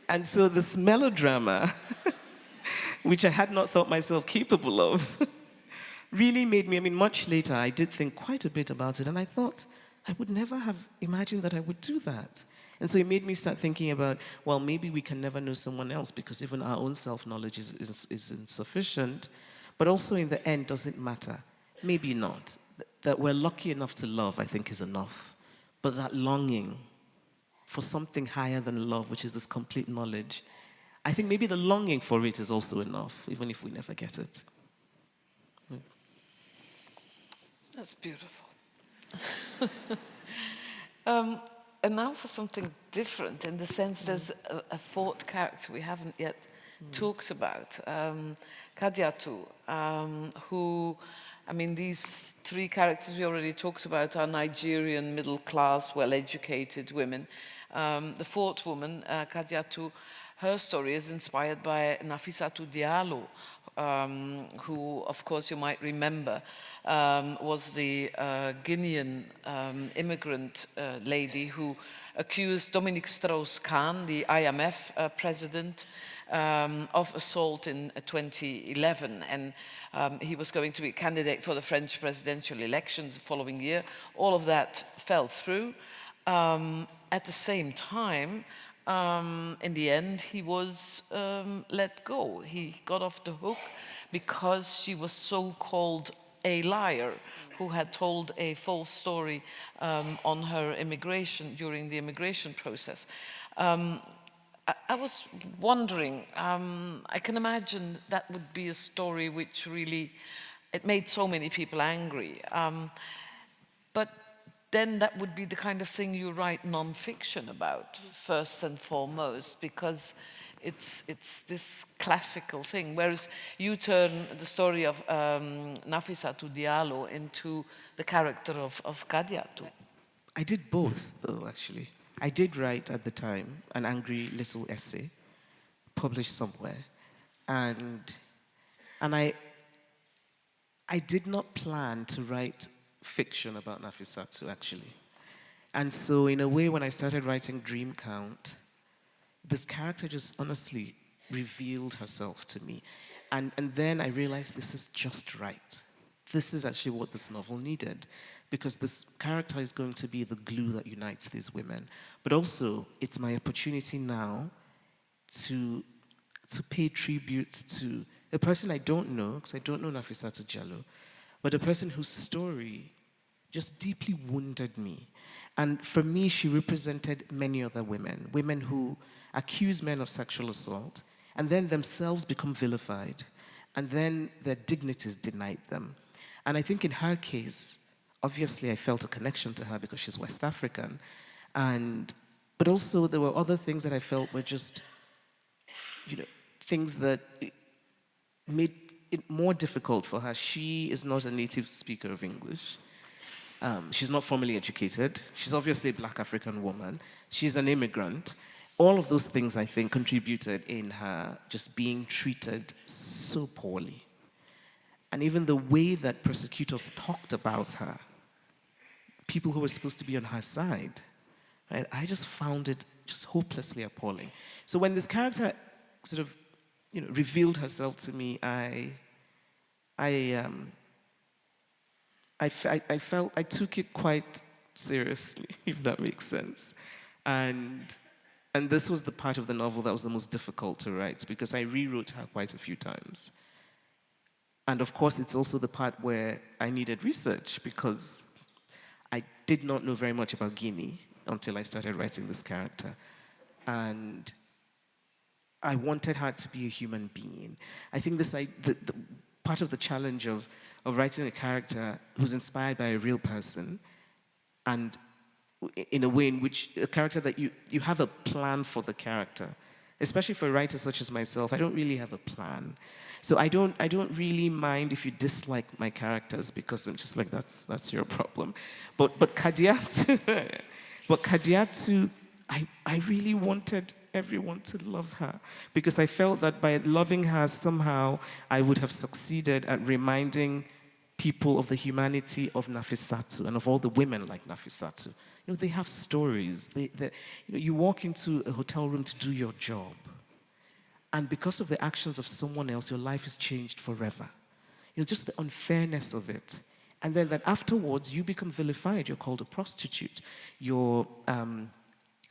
And so this melodrama, which I had not thought myself capable of, really made me, much later, I did think quite a bit about it, and I thought I would never have imagined that I would do that. And so it made me start thinking about, well, maybe we can never know someone else because even our own self-knowledge is insufficient, but also in the end, does it matter? Maybe not. That we're lucky enough to love, I think, is enough. But that longing for something higher than love, which is this complete knowledge, I think maybe the longing for it is also enough, even if we never get it. That's beautiful. And now for something different, in the sense there's a fourth character we haven't yet talked about, Kadiatu, who, these three characters we already talked about are Nigerian, middle-class, well-educated women. The fourth woman, Kadiatu, her story is inspired by Nafissatou Diallo, who, of course, you might remember, was the Guinean immigrant lady who accused Dominique Strauss-Kahn, the IMF president, of assault in 2011. And he was going to be a candidate for the French presidential elections the following year. All of that fell through. At the same time, in the end, he was let go. He got off the hook because she was so-called a liar who had told a false story on her immigration, during the immigration process. I was wondering, I can imagine that would be a story which really it made so many people angry. But then that would be the kind of thing you write non-fiction about, first and foremost, because it's this classical thing. Whereas you turn the story of Nafissatou Diallo into the character of Kadiatou. I did both, though, actually. I did write at the time an angry little essay, published somewhere, and I did not plan to write fiction about Nafissatou, actually. And so, in a way, when I started writing Dream Count, this character just honestly revealed herself to me. And then I realized this is just right. This is actually what this novel needed, because this character is going to be the glue that unites these women. But also, it's my opportunity now to pay tribute to a person I don't know, because I don't know Nafissatou Diallo, but a person whose story just deeply wounded me. And for me, she represented many other women, women who accuse men of sexual assault, and then themselves become vilified, and then their dignity is denied them. And I think in her case, obviously I felt a connection to her because she's West African, but also there were other things that I felt were just, things that made it more difficult for her. She is not a native speaker of English. She's not formally educated. She's obviously a Black African woman. She's an immigrant. All of those things, I think, contributed in her just being treated so poorly. And even the way that prosecutors talked about her, people who were supposed to be on her side, right? I just found it just hopelessly appalling. So when this character sort of, revealed herself to me, I felt I took it quite seriously, if that makes sense. And this was the part of the novel that was the most difficult to write, because I rewrote her quite a few times. And of course, it's also the part where I needed research, because I did not know very much about Guinea until I started writing this character. And I wanted her to be a human being. I think the part of the challenge of writing a character who's inspired by a real person, and in a way in which a character that you have a plan for the character, especially for a writer such as myself. I don't really have a plan. So I don't really mind if you dislike my characters, because I'm just like, that's your problem. But Kadiatou, I really wanted everyone to love her, because I felt that by loving her, somehow I would have succeeded at reminding people of the humanity of Nafissatou and of all the women like Nafissatou. They have stories. You walk into a hotel room to do your job, and because of the actions of someone else, your life is changed forever. Just the unfairness of it. And then that afterwards, you become vilified. You're called a prostitute.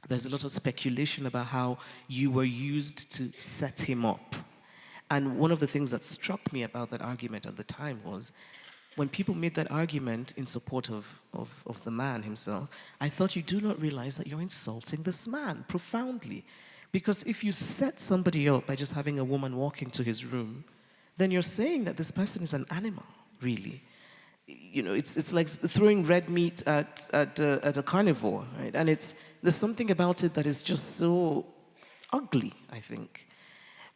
There's a lot of speculation about how you were used to set him up. And one of the things that struck me about that argument at the time was, when people made that argument in support of the man himself, I thought, you do not realize that you're insulting this man profoundly. Because if you set somebody up by just having a woman walk into his room, then you're saying that this person is an animal, really. It's like throwing red meat at a carnivore, right? And there's something about it that is just so ugly, I think.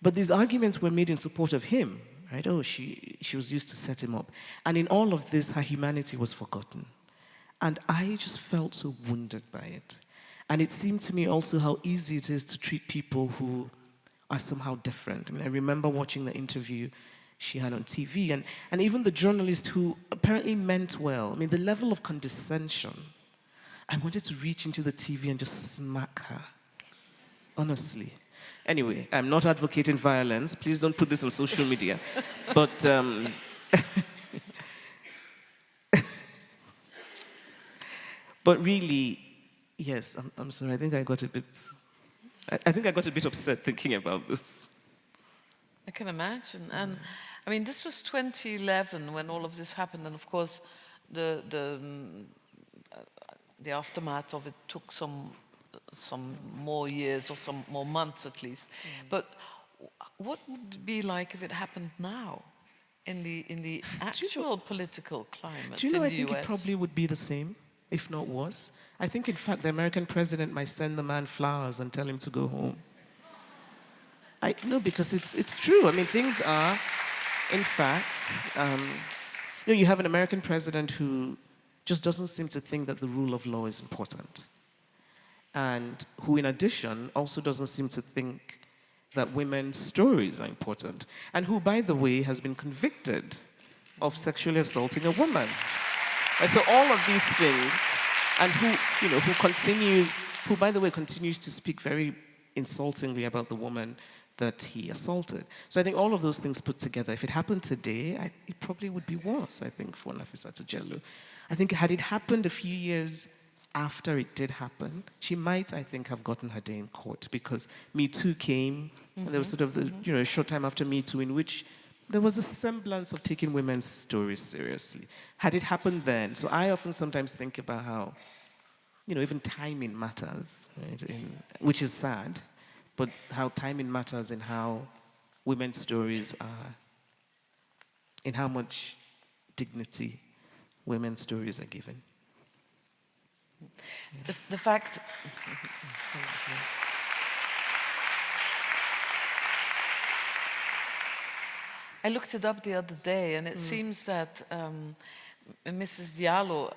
But these arguments were made in support of him, right? Oh, she was used to set him up. And in all of this, her humanity was forgotten. And I just felt so wounded by it. And it seemed to me also how easy it is to treat people who are somehow different. I remember watching the interview she had on TV, and even the journalist who apparently meant well. The level of condescension. I wanted to reach into the TV and just smack her. Honestly. Anyway, I'm not advocating violence. Please don't put this on social media. But but really, yes, I'm sorry. I think I got a bit upset thinking about this. I can imagine. And this was 2011 when all of this happened, and of course, the aftermath of it took some more years, or some more months at least. But what would it be like if it happened now in the actual political climate Do you know, in I the think US? it probably would be the same, if not worse. I think, in fact, the American president might send the man flowers and tell him to go home. No, because it's true. I mean, things are, in fact, you have an American president who just doesn't seem to think that the rule of law is important. And who, in addition, also doesn't seem to think that women's stories are important. And who, by the way, has been convicted of sexually assaulting a woman. And so all of these things, and who, by the way, continues to speak very insultingly about the woman that he assaulted. So I think all of those things put together, if it happened today, it probably would be worse, I think, for Nafissatou Diallo. I think had it happened a few years after it did happen, she might, I think, have gotten her day in court, because Me Too came, and there was sort of a short time after Me Too in which there was a semblance of taking women's stories seriously. Had it happened then, so I often sometimes think about how, even timing matters, right? Which is sad, but how timing matters in how women's stories are, in how much dignity women's stories are given. The fact... I looked it up the other day, and it seems that Mrs. Diallo,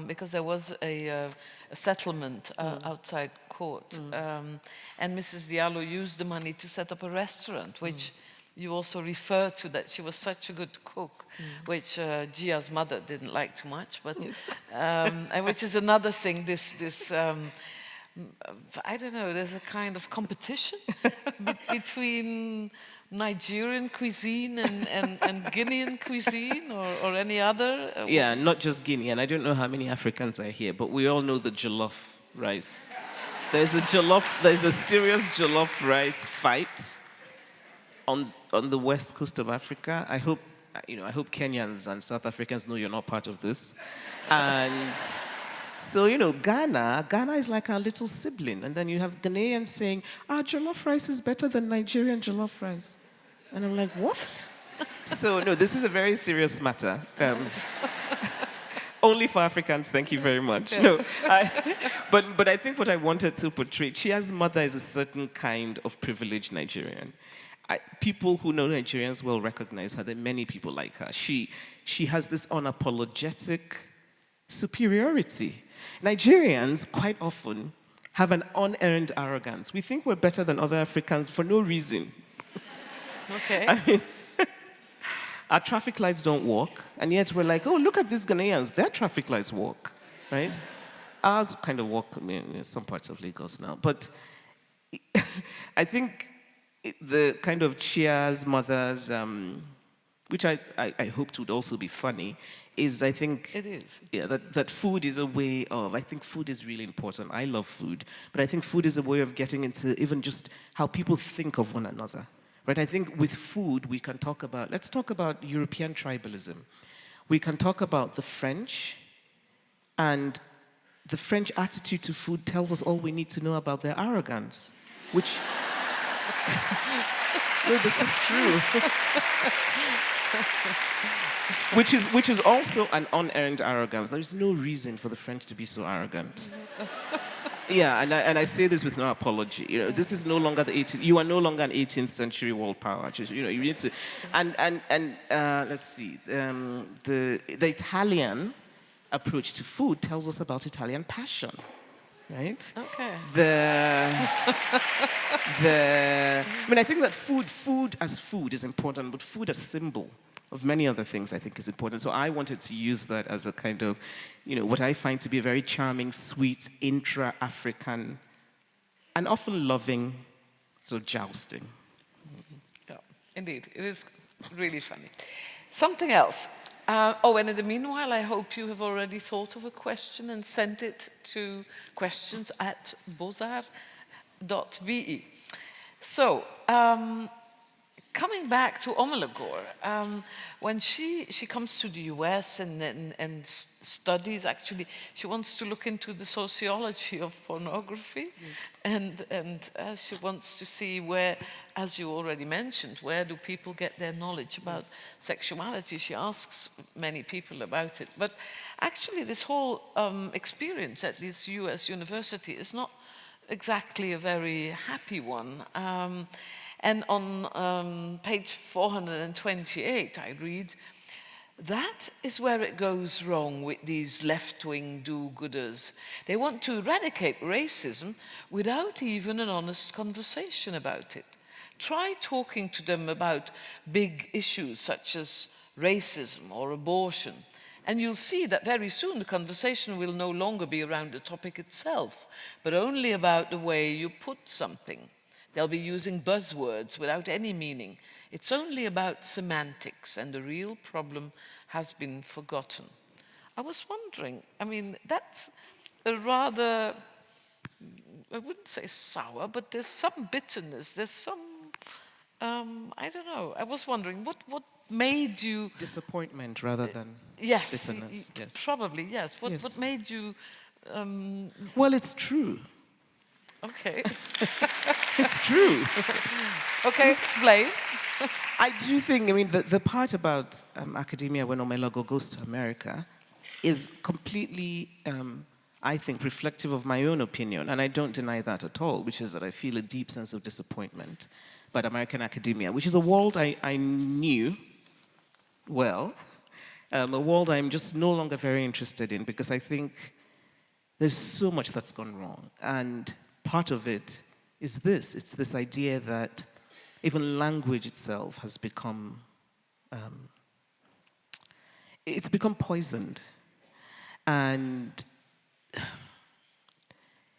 because there was a settlement outside court, and Mrs. Diallo used the money to set up a restaurant, which you also refer to, that she was such a good cook, which Gia's mother didn't like too much, but and which is another thing. This I don't know. There's a kind of competition between Nigerian cuisine and Guinean cuisine, or any other. Yeah, not just Guinean. I don't know how many Africans are here, but we all know the jollof rice. There's a serious jollof rice fight on the west coast of Africa. I hope Kenyans and South Africans know you're not part of this. And so, Ghana is like our little sibling. And then you have Ghanaians saying, jollof rice is better than Nigerian jollof rice. And I'm like, what? So, no, this is a very serious matter. Only for Africans, thank you very much. No, but I think what I wanted to portray, Chia's mother is a certain kind of privileged Nigerian. People who know Nigerians will recognize her. There are many people like her. She has this unapologetic superiority. Nigerians quite often have an unearned arrogance. We think we're better than other Africans for no reason. Okay. I mean, our traffic lights don't work, and yet we're like, oh, look at these Ghanaians, their traffic lights work, right? Ours kind of work in some parts of Lagos now. But I think the kind of Chia's mother's, which I hoped would also be funny, is, I think... It is. Yeah, that food is a way of... I think food is really important. I love food. But I think food is a way of getting into even just how people think of one another. Right? I think with food, we can talk about... Let's talk about European tribalism. We can talk about the French, and the French attitude to food tells us all we need to know about their arrogance, which... No, this is true. Which is also an unearned arrogance. There is no reason for the French to be so arrogant. Yeah, and I say this with no apology. This is no longer you are no longer an 18th century world power. You need to, and let's see. The Italian approach to food tells us about Italian passion. Right? Okay. I think that food as food is important, but food as symbol of many other things I think is important. So I wanted to use that as a kind of, what I find to be a very charming, sweet, intra-African, and often loving, jousting. Yeah, indeed. It is really funny. Something else. And in the meanwhile, I hope you have already thought of a question and sent it to questions@bozar.be. So, coming back to Omalagor, when she comes to the US and studies, actually, she wants to look into the sociology of pornography. Yes. And she wants to see where, as you already mentioned, where do people get their knowledge about sexuality? She asks many people about it. But actually, this whole experience at this US university is not exactly a very happy one. And on page 428, I read, that is where it goes wrong with these left-wing do-gooders. They want to eradicate racism without even an honest conversation about it. Try talking to them about big issues such as racism or abortion, and you'll see that very soon the conversation will no longer be around the topic itself, but only about the way you put something. They'll be using buzzwords without any meaning. It's only about semantics, and the real problem has been forgotten. I was wondering, I mean, that's a rather, I wouldn't say sour, but there's some bitterness, there's some, I don't know. I was wondering, what made you... Disappointment rather than yes, bitterness. Yes, probably, yes. What made you... Well, it's true. Okay. It's true. Okay, explain. I do think, I mean, the part about academia when Omelogo goes to America is completely, I think, reflective of my own opinion, and I don't deny that at all, which is that I feel a deep sense of disappointment about American academia, which is a world I knew well, a world I'm just no longer very interested in, because I think there's so much that's gone wrong. And part of it is this. It's this idea that even language itself has become, it's become poisoned. And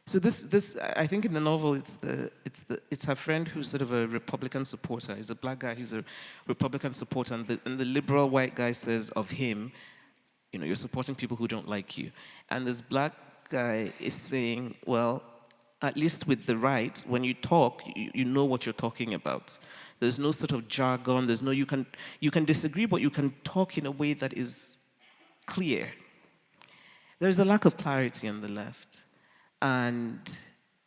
so this, I think in the novel, it's her friend who's sort of a Republican supporter. He's a black guy who's a Republican supporter, and the liberal white guy says of him, you know, you're supporting people who don't like you. And this black guy is saying, well, at least with the right, when you talk, you know what you're talking about. There's no sort of jargon. There's no, you can disagree, but you can talk in a way that is clear. There's a lack of clarity on the left. And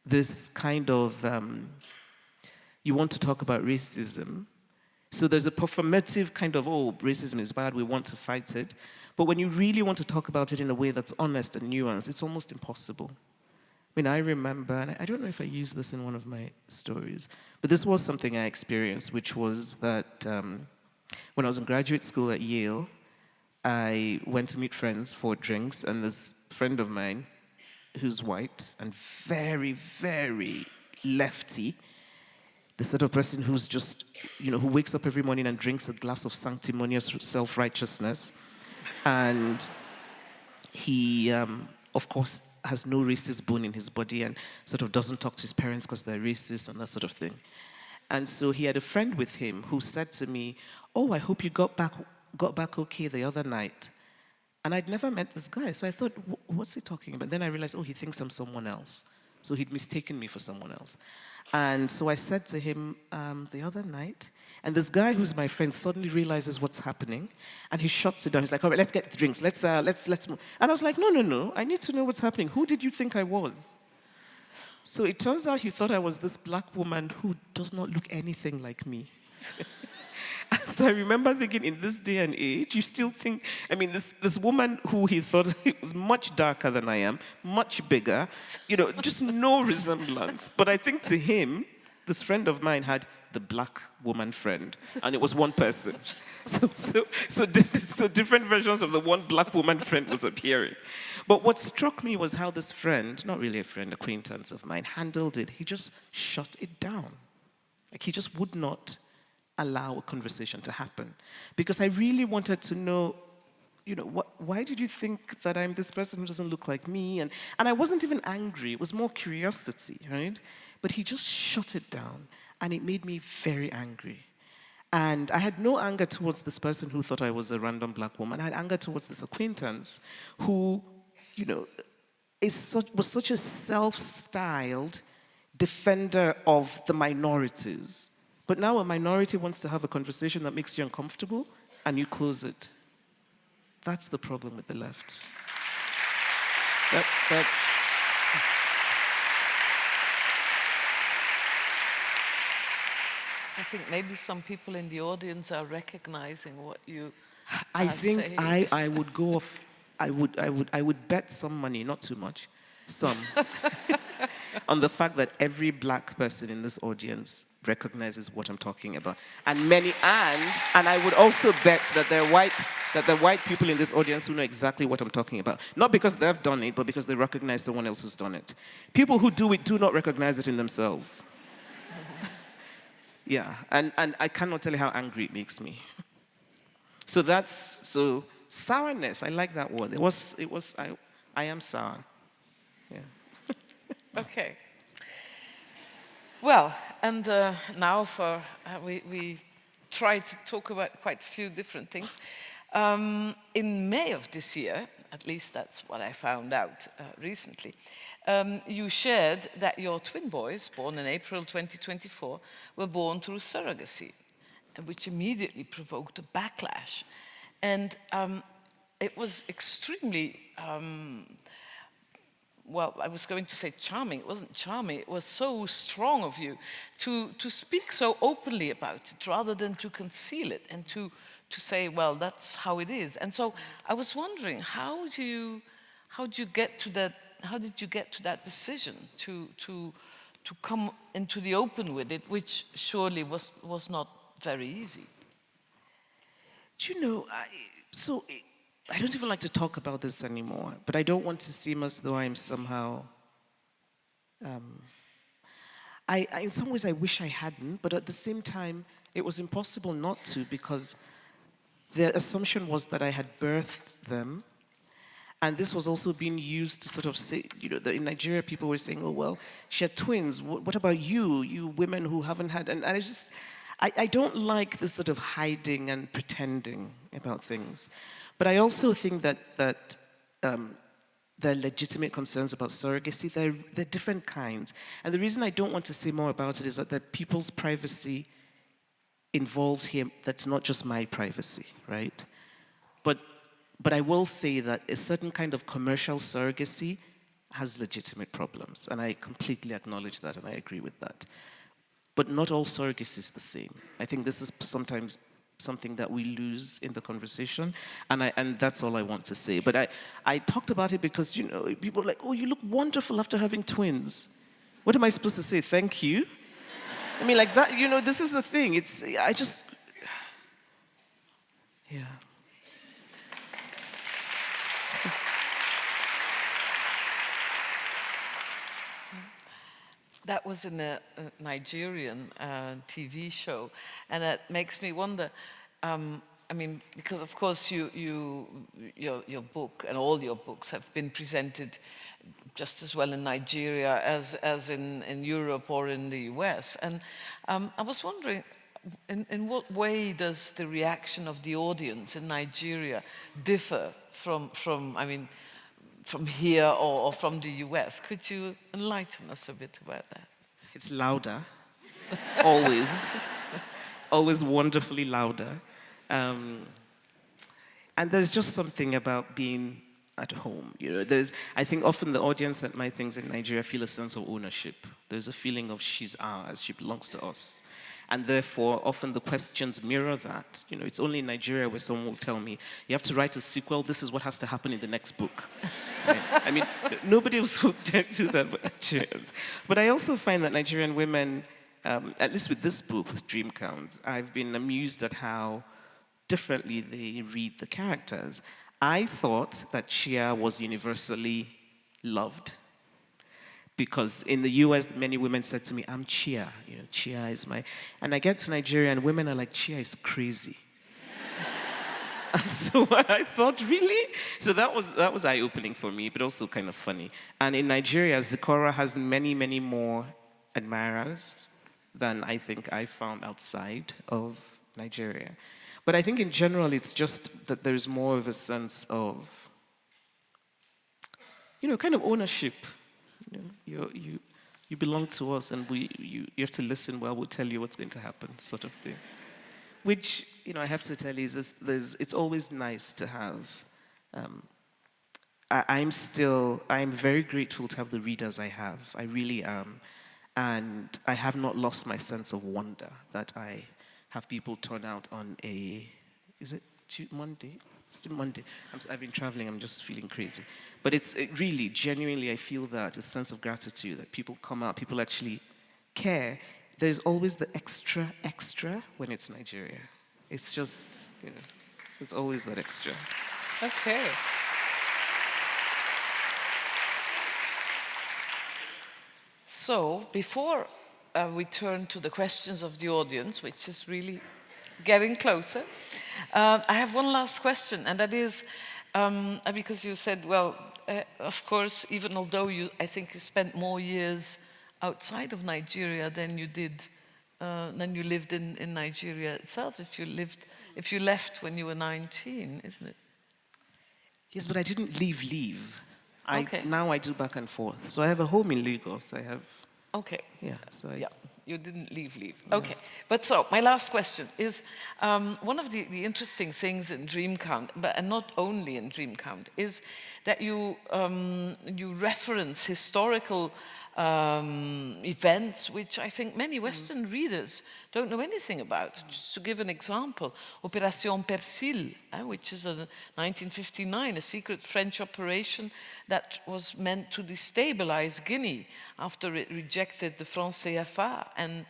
this kind of, you want to talk about racism. So there's a performative kind of, oh, racism is bad, we want to fight it. But when you really want to talk about it in a way that's honest and nuanced, it's almost impossible. I mean, I remember, and I don't know if I used this in one of my stories, but this was something I experienced, which was that when I was in graduate school at Yale, I went to meet friends for drinks, and this friend of mine, who's white and very, very lefty, the sort of person who's just, you know, who wakes up every morning and drinks a glass of sanctimonious self-righteousness, and he, of course, has no racist bone in his body and sort of doesn't talk to his parents because they're racist and that sort of thing. And so he had a friend with him who said to me, oh, I hope you got back okay the other night. And I'd never met this guy, so I thought, what's he talking about? Then I realized, oh, he thinks I'm someone else. So he'd mistaken me for someone else. And so I said to him the other night, and this guy who's my friend suddenly realizes what's happening, and he shuts it down. He's like, all right, let's get the drinks. Let's move. And I was like, no. I need to know what's happening. Who did you think I was? So it turns out he thought I was this black woman who does not look anything like me. So I remember thinking, in this day and age, you still think, I mean, this woman who he thought was much darker than I am, much bigger, you know, just no resemblance. But I think to him, this friend of mine had the black woman friend, and it was one person. So different versions of the one black woman friend was appearing. But what struck me was how this friend, not really a friend, acquaintance of mine, handled it. He just shut it down. Like, he just would not allow a conversation to happen. Because I really wanted to know, you know, why did you think that I'm this person who doesn't look like me? And I wasn't even angry. It was more curiosity, right? But he just shut it down, and it made me very angry. And I had no anger towards this person who thought I was a random black woman. I had anger towards this acquaintance who, you know, was such a self-styled defender of the minorities. But now a minority wants to have a conversation that makes you uncomfortable, and you close it. That's the problem with the left. That I think maybe some people in the audience are recognizing what you I are think saying. I would go off. I would bet some money, not too much, some, on the fact that every black person in this audience recognizes what I'm talking about, and I would also bet that there are white people in this audience who know exactly what I'm talking about, not because they've done it, but because they recognize someone else who's done it. People who do it do not recognize it in themselves. Yeah, and I cannot tell you how angry it makes me. So sourness, I like that word. I am sour. Yeah. Okay. Well, and now we try to talk about quite a few different things. In May of this year, at least that's what I found out recently, you shared that your twin boys, born in April 2024, were born through surrogacy, which immediately provoked a backlash. And it was extremely, well, I was going to say charming. It wasn't charming. It was so strong of you to speak so openly about it rather than to conceal it and to say, well, that's how it is. And so I was wondering, how did you get to that decision to come into the open with it, which surely was not very easy? Do you know, I don't even like to talk about this anymore, but I don't want to seem as though I'm somehow, in some ways I wish I hadn't, but at the same time, it was impossible not to, because the assumption was that I had birthed them. And this was also being used to sort of say, in Nigeria, people were saying, oh, well, she had twins. What about you women who haven't had? And I don't like this sort of hiding and pretending about things. But I also think that there are legitimate concerns about surrogacy. They're different kinds. And the reason I don't want to say more about it is that people's privacy involved here, that's not just my privacy, right? But I will say that a certain kind of commercial surrogacy has legitimate problems, and I completely acknowledge that, and I agree with that. But not all surrogacy is the same. I think this is sometimes something that we lose in the conversation, and that's all I want to say. But I talked about it because, people are like, oh, you look wonderful after having twins. What am I supposed to say? Thank you? I mean, like that, this is the thing. Yeah. That was in a Nigerian TV show, and it makes me wonder. I mean, because of course your book and all your books have been presented just as well in Nigeria as in Europe or in the US, and I was wondering, in what way does the reaction of the audience in Nigeria differ from here or from the US? Could you enlighten us a bit about that? It's louder, always. Always wonderfully louder. And there's just something about being at home. I think often the audience at my things in Nigeria feel a sense of ownership. There's a feeling of she's ours, she belongs to us. And therefore, often the questions mirror that. It's only in Nigeria where someone will tell me, you have to write a sequel, this is what has to happen in the next book. Right? I mean, nobody else will dare do that but Nigerians. But I also find that Nigerian women, at least with this book, with Dream Count, I've been amused at how differently they read the characters. I thought that Chia was universally loved. Because in the US, many women said to me, I'm Chia. Chia is my... And I get to Nigeria and women are like, Chia is crazy. So I thought, really? So that was eye-opening for me, but also kind of funny. And in Nigeria, Zikora has many, many more admirers than I think I found outside of Nigeria. But I think in general, it's just that there's more of a sense of, kind of ownership. You belong to us, and you have to listen while we tell you what's going to happen, sort of thing. Which, I have to tell you, it's always nice to have. I'm very grateful to have the readers I have. I really am. And I have not lost my sense of wonder that I have people turn out on is it Monday? It's Monday. I've been traveling, I'm just feeling crazy. But really, genuinely, I feel that a sense of gratitude that people come out, people actually care. There's always the extra when it's Nigeria. It's just, there's always that extra. Okay. So, before we turn to the questions of the audience, which is really getting closer, I have one last question, and that is, because you said, well, of course, even although I think you spent more years outside of Nigeria than you lived in Nigeria itself, if you left when you were 19, isn't it? Yes, but I didn't leave. Okay. Now I do back and forth. So I have a home in Lagos. Okay. Yeah, so you didn't leave. Yeah. Okay. But so, my last question is, one of the interesting things in Dream Count, and not only in Dream Count, is that you reference historical events which I think many Western readers don't know anything about. Just to give an example, Opération Persil, which is a 1959, a secret French operation that was meant to destabilize Guinea after it rejected the franc CFA and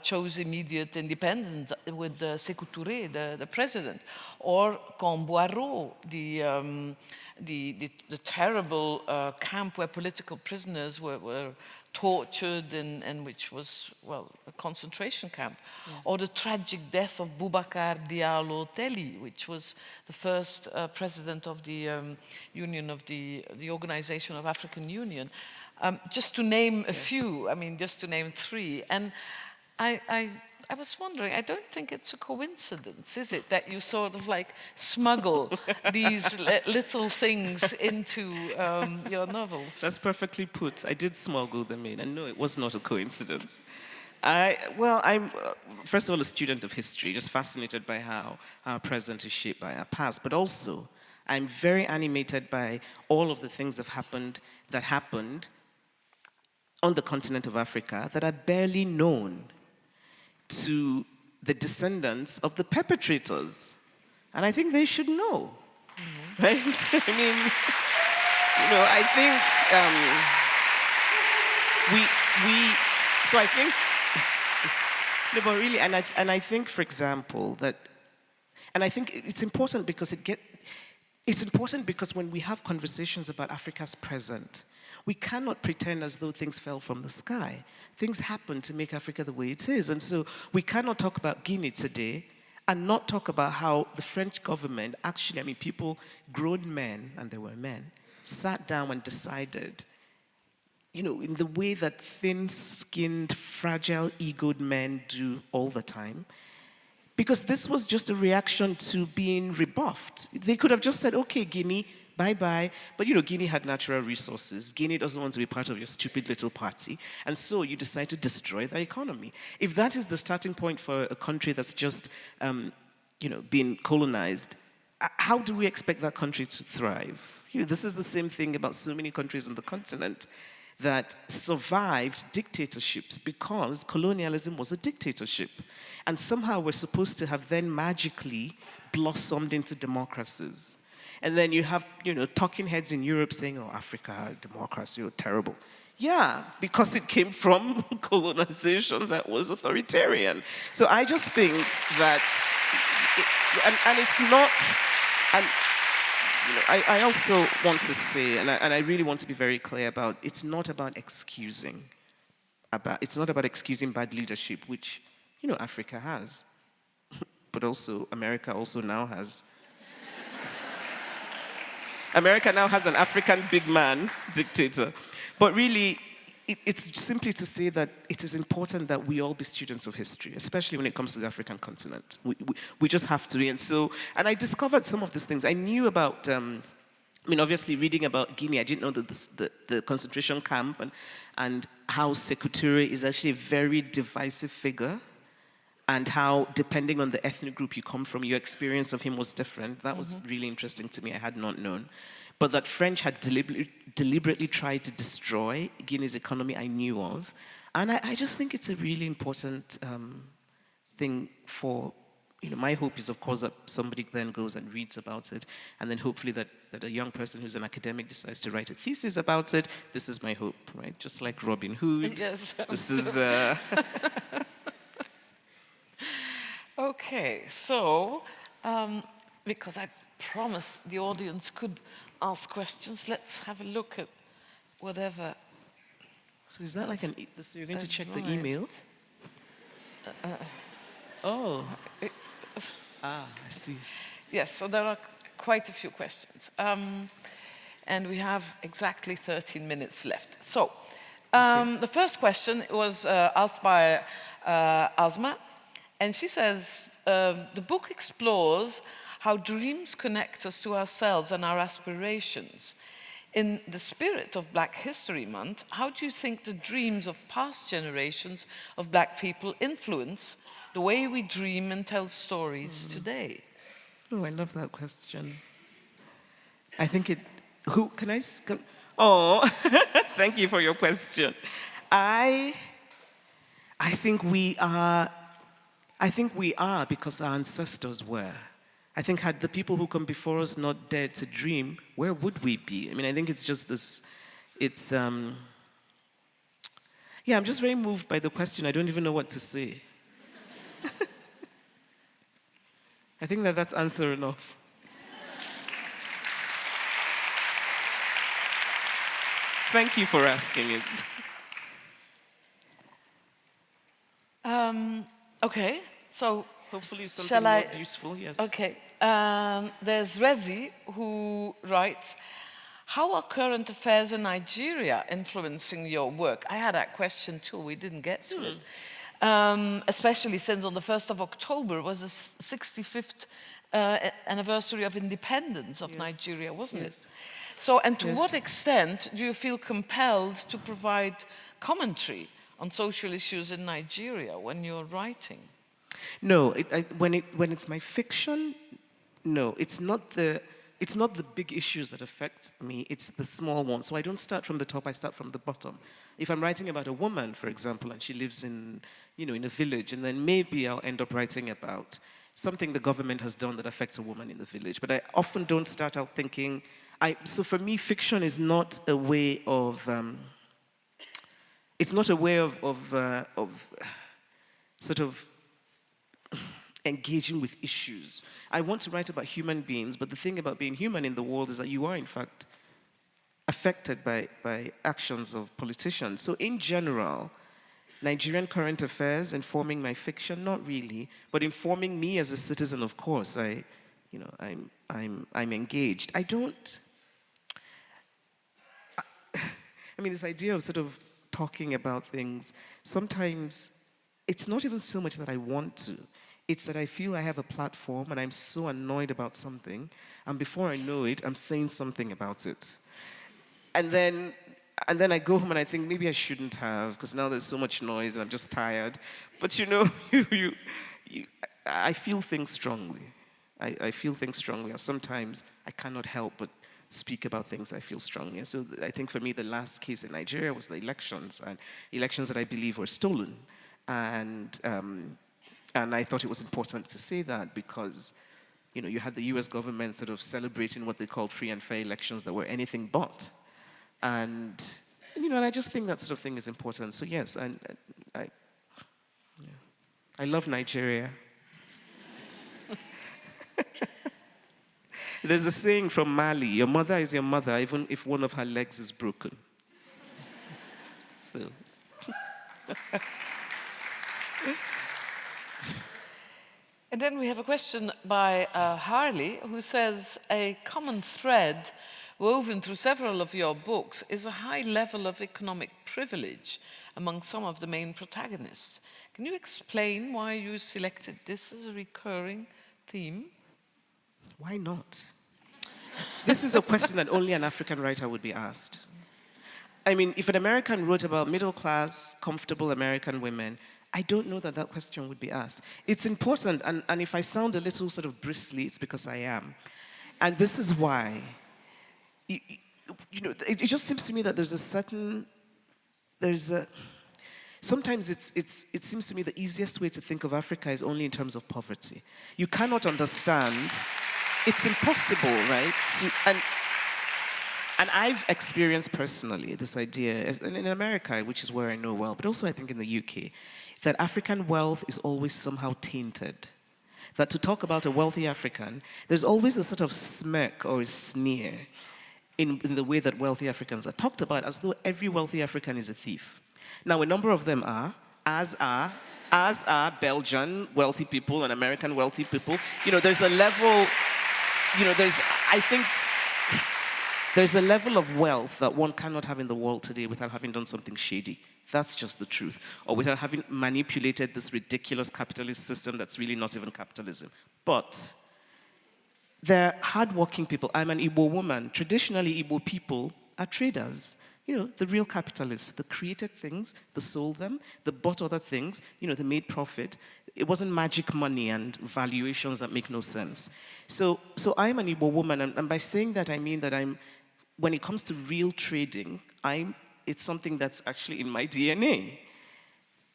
chose immediate independence with Sékou Touré, the president, or Camboiro, the terrible camp where political prisoners were tortured and which was, well, a concentration camp, or the tragic death of Boubacar Diallo Telli, which was the first president of the Union of the Organization of African Union. Just to name a few, just to name three. And I was wondering, I don't think it's a coincidence, is it, that you sort of like smuggle these little things into your novels? That's perfectly put. I did smuggle them in, and no, it was not a coincidence. I'm first of all a student of history, just fascinated by how our present is shaped by our past, but also I'm very animated by all of the things that happened on the continent of Africa that are barely known to the descendants of the perpetrators. And I think they should know, right? I think so I think, no, but really, and I think, for example, and I think it's important because it's important because when we have conversations about Africa's present, we cannot pretend as though things fell from the sky. Things happen to make Africa the way it is. And so we cannot talk about Guinea today and not talk about how the French government actually, people, grown men, and there were men, sat down and decided, in the way that thin-skinned, fragile, egoed men do all the time, because this was just a reaction to being rebuffed. They could have just said, okay, Guinea, bye-bye. But Guinea had natural resources. Guinea doesn't want to be part of your stupid little party. And so you decide to destroy the economy. If that is the starting point for a country that's just, being colonized, how do we expect that country to thrive? This is the same thing about so many countries on the continent that survived dictatorships because colonialism was a dictatorship. And somehow we're supposed to have then magically blossomed into democracies. And then you have, talking heads in Europe saying, oh, Africa, democracy, terrible. Yeah, because it came from colonization that was authoritarian. So I just think that, and it's not, and I also want to say, and I really want to be very clear about, it's not about excusing bad leadership, which, Africa has, but also America also now has. America now has an African big man dictator. But really, it's simply to say that it is important that we all be students of history, especially when it comes to the African continent. We just have to be. And I discovered some of these things. I knew about I mean, obviously, reading about Guinea, I didn't know that the concentration camp and how Sekou Touré is actually a very divisive figure, and how, depending on the ethnic group you come from, your experience of him was different. That was really interesting to me. I had not known. But that French had deliberately tried to destroy Guinea's economy, I knew of. And I just think it's a really important thing for, my hope is, of course, that somebody then goes and reads about it, and then hopefully that a young person who's an academic decides to write a thesis about it. This is my hope, right? Just like Robin Hood. Yes. This is... Okay, so, because I promised the audience could ask questions, let's have a look at whatever. So is that like so you're going to check the email? Oh. I see. Yes, so there are quite a few questions. And we have exactly 13 minutes left. So, the first question was asked by Asma. And she says, the book explores how dreams connect us to ourselves and our aspirations. In the spirit of Black History Month, how do you think the dreams of past generations of Black people influence the way we dream and tell stories today? Oh, I love that question. I think oh, thank you for your question. I think we are because our ancestors were. I think had the people who come before us not dared to dream, where would we be? I mean, I think it's just this, I'm just very moved by the question. I don't even know what to say. I think that's answer enough. Thank you for asking it. Okay, so hopefully something more useful, yes. Okay, there's Rezi who writes, how are current affairs in Nigeria influencing your work? I had that question too, we didn't get to it. Especially since on the 1st of October was the 65th anniversary of independence of Nigeria, wasn't it? So, and to what extent do you feel compelled to provide commentary on social issues in Nigeria when you're writing? No, when it's my fiction, no, it's not the big issues that affect me, it's the small ones. So I don't start from the top, I start from the bottom. If I'm writing about a woman, for example, and she lives in a village, and then maybe I'll end up writing about something the government has done that affects a woman in the village. But I often don't start out thinking, so for me, fiction is not a way of, sort of engaging with issues. I want to write about human beings, but the thing about being human in the world is that you are, in fact, affected by actions of politicians. So in general, Nigerian current affairs informing my fiction, not really, but informing me as a citizen, of course. I'm engaged. This idea of sort of talking about things, sometimes it's not even so much that I want to. It's that I feel I have a platform and I'm so annoyed about something, and before I know it, I'm saying something about it. And then I go home and I think maybe I shouldn't have, because now there's so much noise and I'm just tired. But I feel things strongly. I feel things strongly, or sometimes I cannot help but speak about things I feel strongly. And so I think for me, the last case in Nigeria was the elections, and elections that I believe were stolen. And I thought it was important to say that because, you had the US government sort of celebrating what they called free and fair elections that were anything but. And, and I just think that sort of thing is important. So yes, I love Nigeria. There's a saying from Mali, your mother is your mother even if one of her legs is broken. So. And then we have a question by Harley, who says, a common thread woven through several of your books is a high level of economic privilege among some of the main protagonists. Can you explain why you selected this as a recurring theme? Why not? This is a question that only an African writer would be asked. I mean, if an American wrote about middle-class, comfortable American women, I don't know that that question would be asked. It's important, and if I sound a little sort of bristly, it's because I am. And this is why. You know, it just seems to me that sometimes it seems to me the easiest way to think of Africa is only in terms of poverty. You cannot understand, it's impossible, right? And I've experienced personally this idea, in America, which is where I know well, but also I think in the UK, that African wealth is always somehow tainted. That to talk about a wealthy African, there's always a sort of smirk or a sneer in the way that wealthy Africans are talked about, as though every wealthy African is a thief. Now, a number of them are, as are Belgian wealthy people and American wealthy people. You know, there's a level, you know, I think, there's a level of wealth that one cannot have in the world today without having done something shady. That's just the truth. Or without having manipulated this ridiculous capitalist system that's really not even capitalism. But they're hardworking people. I'm an Igbo woman. Traditionally, Igbo people are traders. You know, the real capitalists. They created things, they sold them, they bought other things, you know, they made profit. It wasn't magic money and valuations that make no sense. So I'm an Igbo woman, and by saying that, I mean that when it comes to real trading, it's something that's actually in my DNA.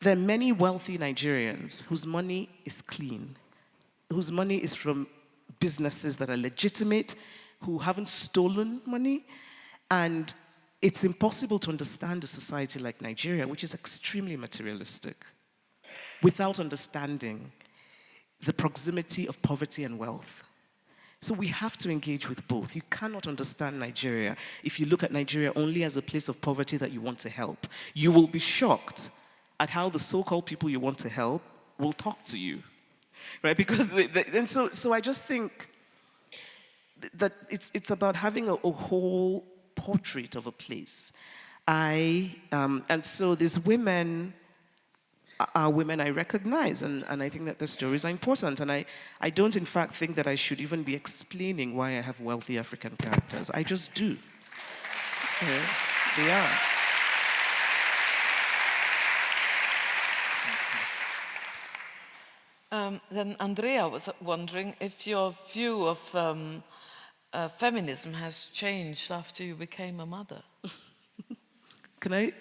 There are many wealthy Nigerians whose money is clean, whose money is from businesses that are legitimate, who haven't stolen money, and it's impossible to understand a society like Nigeria, which is extremely materialistic, without understanding the proximity of poverty and wealth. So we have to engage with both. You cannot understand Nigeria if you look at Nigeria only as a place of poverty that you want to help. You will be shocked at how the so-called people you want to help will talk to you, right? Because so I just think that it's about having a whole portrait of a place. And so these women are women I recognize, and I think that their stories are important. And I don't, in fact, think that I should even be explaining why I have wealthy African characters. I just do. Yeah, they are. Then Andrea was wondering if your view of feminism has changed after you became a mother.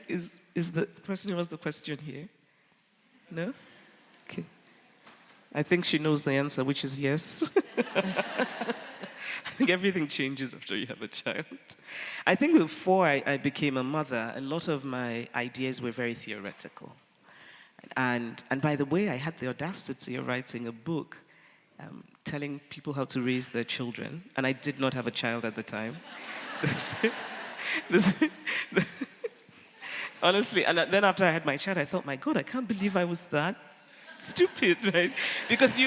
Is the person who asked the question here? No? Okay. I think she knows the answer, which is yes. I think everything changes after you have a child. I think before I became a mother, a lot of my ideas were very theoretical. And by the way, I had the audacity of writing a book telling people how to raise their children, and I did not have a child at the time. Honestly, and then after I had my child, I thought, my God, I can't believe I was that stupid, right? Because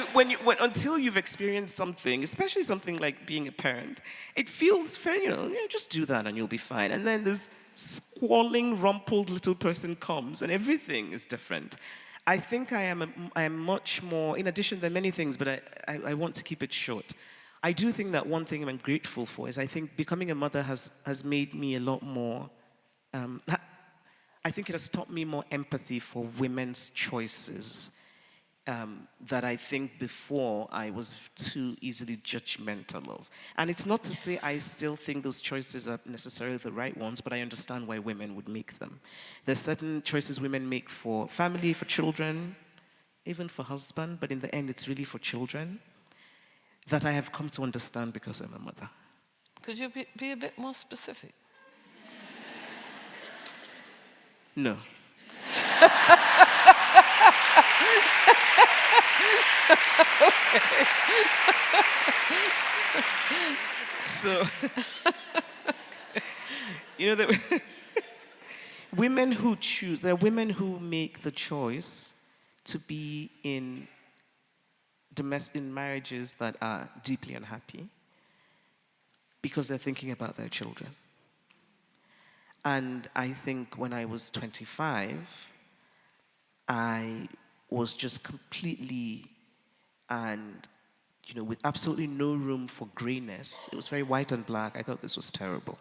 until you've experienced something, especially something like being a parent, it feels fair, just do that and you'll be fine. And then this squalling, rumpled little person comes and everything is different. I think I am much more, in addition, there are many things, but I want to keep it short. I do think that one thing I'm grateful for is I think becoming a mother has made me a lot more, I think it has taught me more empathy for women's choices that I think before I was too easily judgmental of. And it's not to say I still think those choices are necessarily the right ones, but I understand why women would make them. There's certain choices women make for family, for children, even for husband, but in the end it's really for children that I have come to understand because I'm a mother. Could you be a bit more specific? No. So, that women who choose, there are women who make the choice to be in marriages that are deeply unhappy because they're thinking about their children. And I think when I was 25, I was just completely and with absolutely no room for grayness. It was very white and black. I thought this was terrible.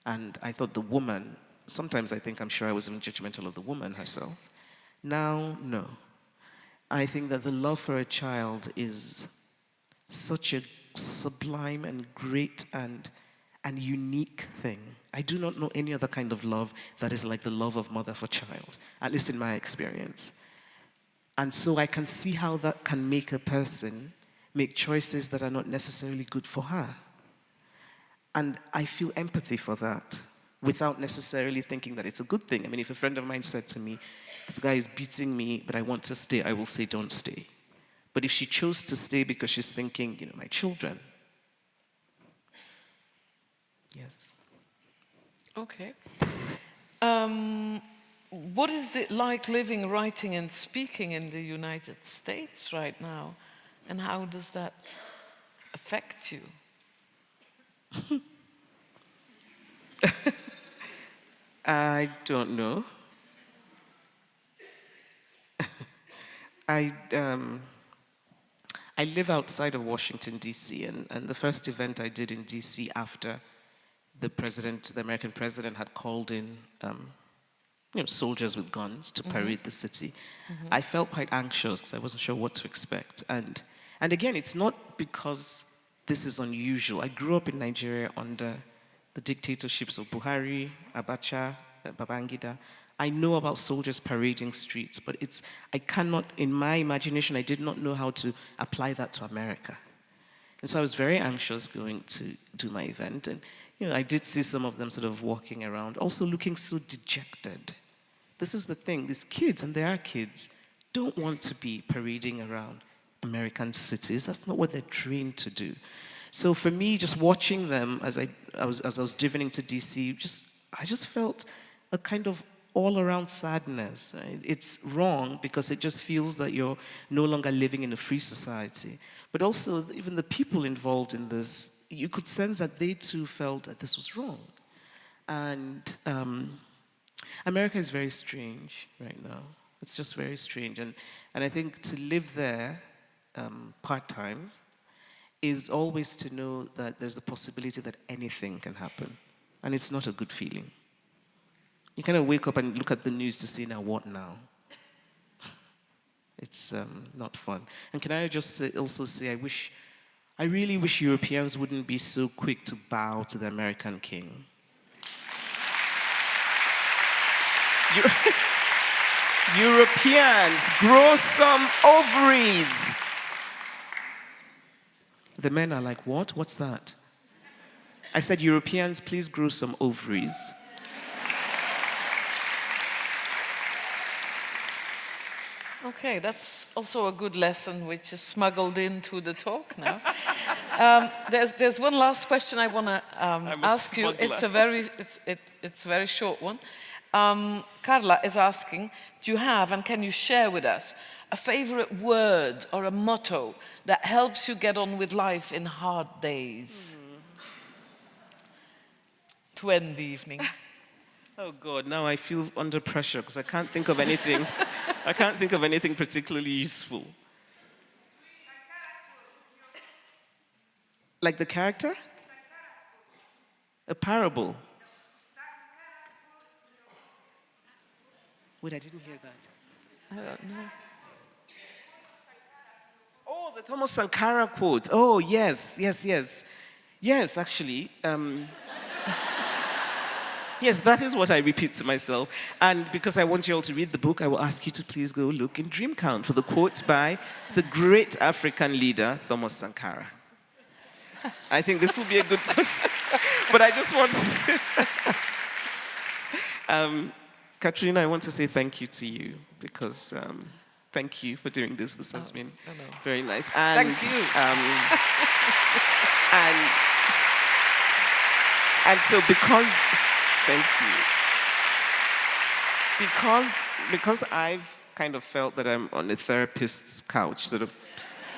And I thought the woman, sometimes I'm sure I was even judgmental of the woman herself. Now, no. I think that the love for a child is such a sublime and great and unique thing. I do not know any other kind of love that is like the love of mother for child, at least in my experience. And so I can see how that can make a person make choices that are not necessarily good for her. And I feel empathy for that without necessarily thinking that it's a good thing. I mean, if a friend of mine said to me, this guy is beating me, but I want to stay, I will say, don't stay. But if she chose to stay because she's thinking, my children. Yes. Okay. What is it like living, writing, and speaking in the United States right now? And how does that affect you? I don't know. I live outside of Washington, D.C., and the first event I did in D.C. after the American president had called in soldiers with guns to parade the city, I felt quite anxious because I wasn't sure what to expect. And again, it's not because this is unusual. I grew up in Nigeria under the dictatorships of Buhari, Abacha, Babangida. I know about soldiers parading streets, but I cannot, in my imagination, I did not know how to apply that to America. And so I was very anxious going to do my event. And, I did see some of them sort of walking around, also looking so dejected. This is the thing, these kids, and they are kids, don't want to be parading around American cities. That's not what they're trained to do. So for me, just watching them as I was driven into DC, I just felt a kind of all-around sadness. Right? It's wrong because it just feels that you're no longer living in a free society. But also, even the people involved in this, you could sense that they too felt that this was wrong. And America is very strange right now. It's just very strange. And I think to live there part-time is always to know that there's a possibility that anything can happen. And it's not a good feeling. You kind of wake up and look at the news to say, now what now? It's not fun. And can I just also say, I really wish Europeans wouldn't be so quick to bow to the American king. Europeans, grow some ovaries. The men are like, what? What's that? I said, Europeans, please grow some ovaries. Okay, that's also a good lesson which is smuggled into the talk now. There's one last question I want to ask you. It's a very short one. Carla is asking, do you have and can you share with us a favorite word or a motto that helps you get on with life in hard days? To end the evening. Oh God, now I feel under pressure because I can't think of anything. I can't think of anything particularly useful. Like the character? A parable. Wait, I didn't hear that. I don't know. Oh, the Thomas Sankara quote. Oh, yes. Yes, actually. Yes, that is what I repeat to myself. And because I want you all to read the book, I will ask you to please go look in Dream Count for the quote by the great African leader, Thomas Sankara. I think this will be a good quote. But I just want to say... Cathérine, I want to say thank you to you because thank you for doing this. This has been very nice. And, thank you. And so because... Thank you. Because I've kind of felt that I'm on a therapist's couch, sort of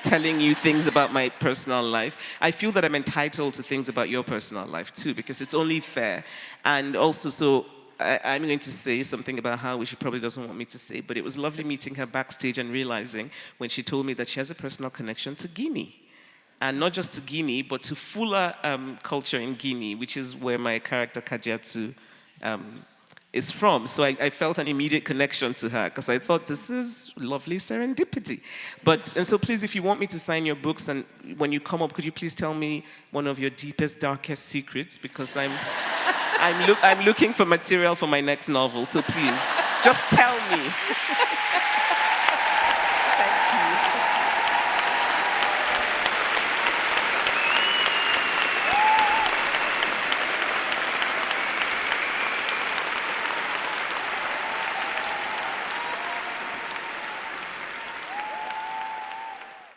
telling you things about my personal life, I feel that I'm entitled to things about your personal life too, because it's only fair. And also, so I'm going to say something about her which she probably doesn't want me to say, but it was lovely meeting her backstage and realizing when she told me that she has a personal connection to Guinea. and not just to Guinea, but to fuller culture in Guinea, which is where my character Kajiatu is from. So I felt an immediate connection to her because I thought this is lovely serendipity. And so please, if you want me to sign your books, and when you come up, could you please tell me one of your deepest, darkest secrets? Because I'm looking for material for my next novel. So please, just tell me.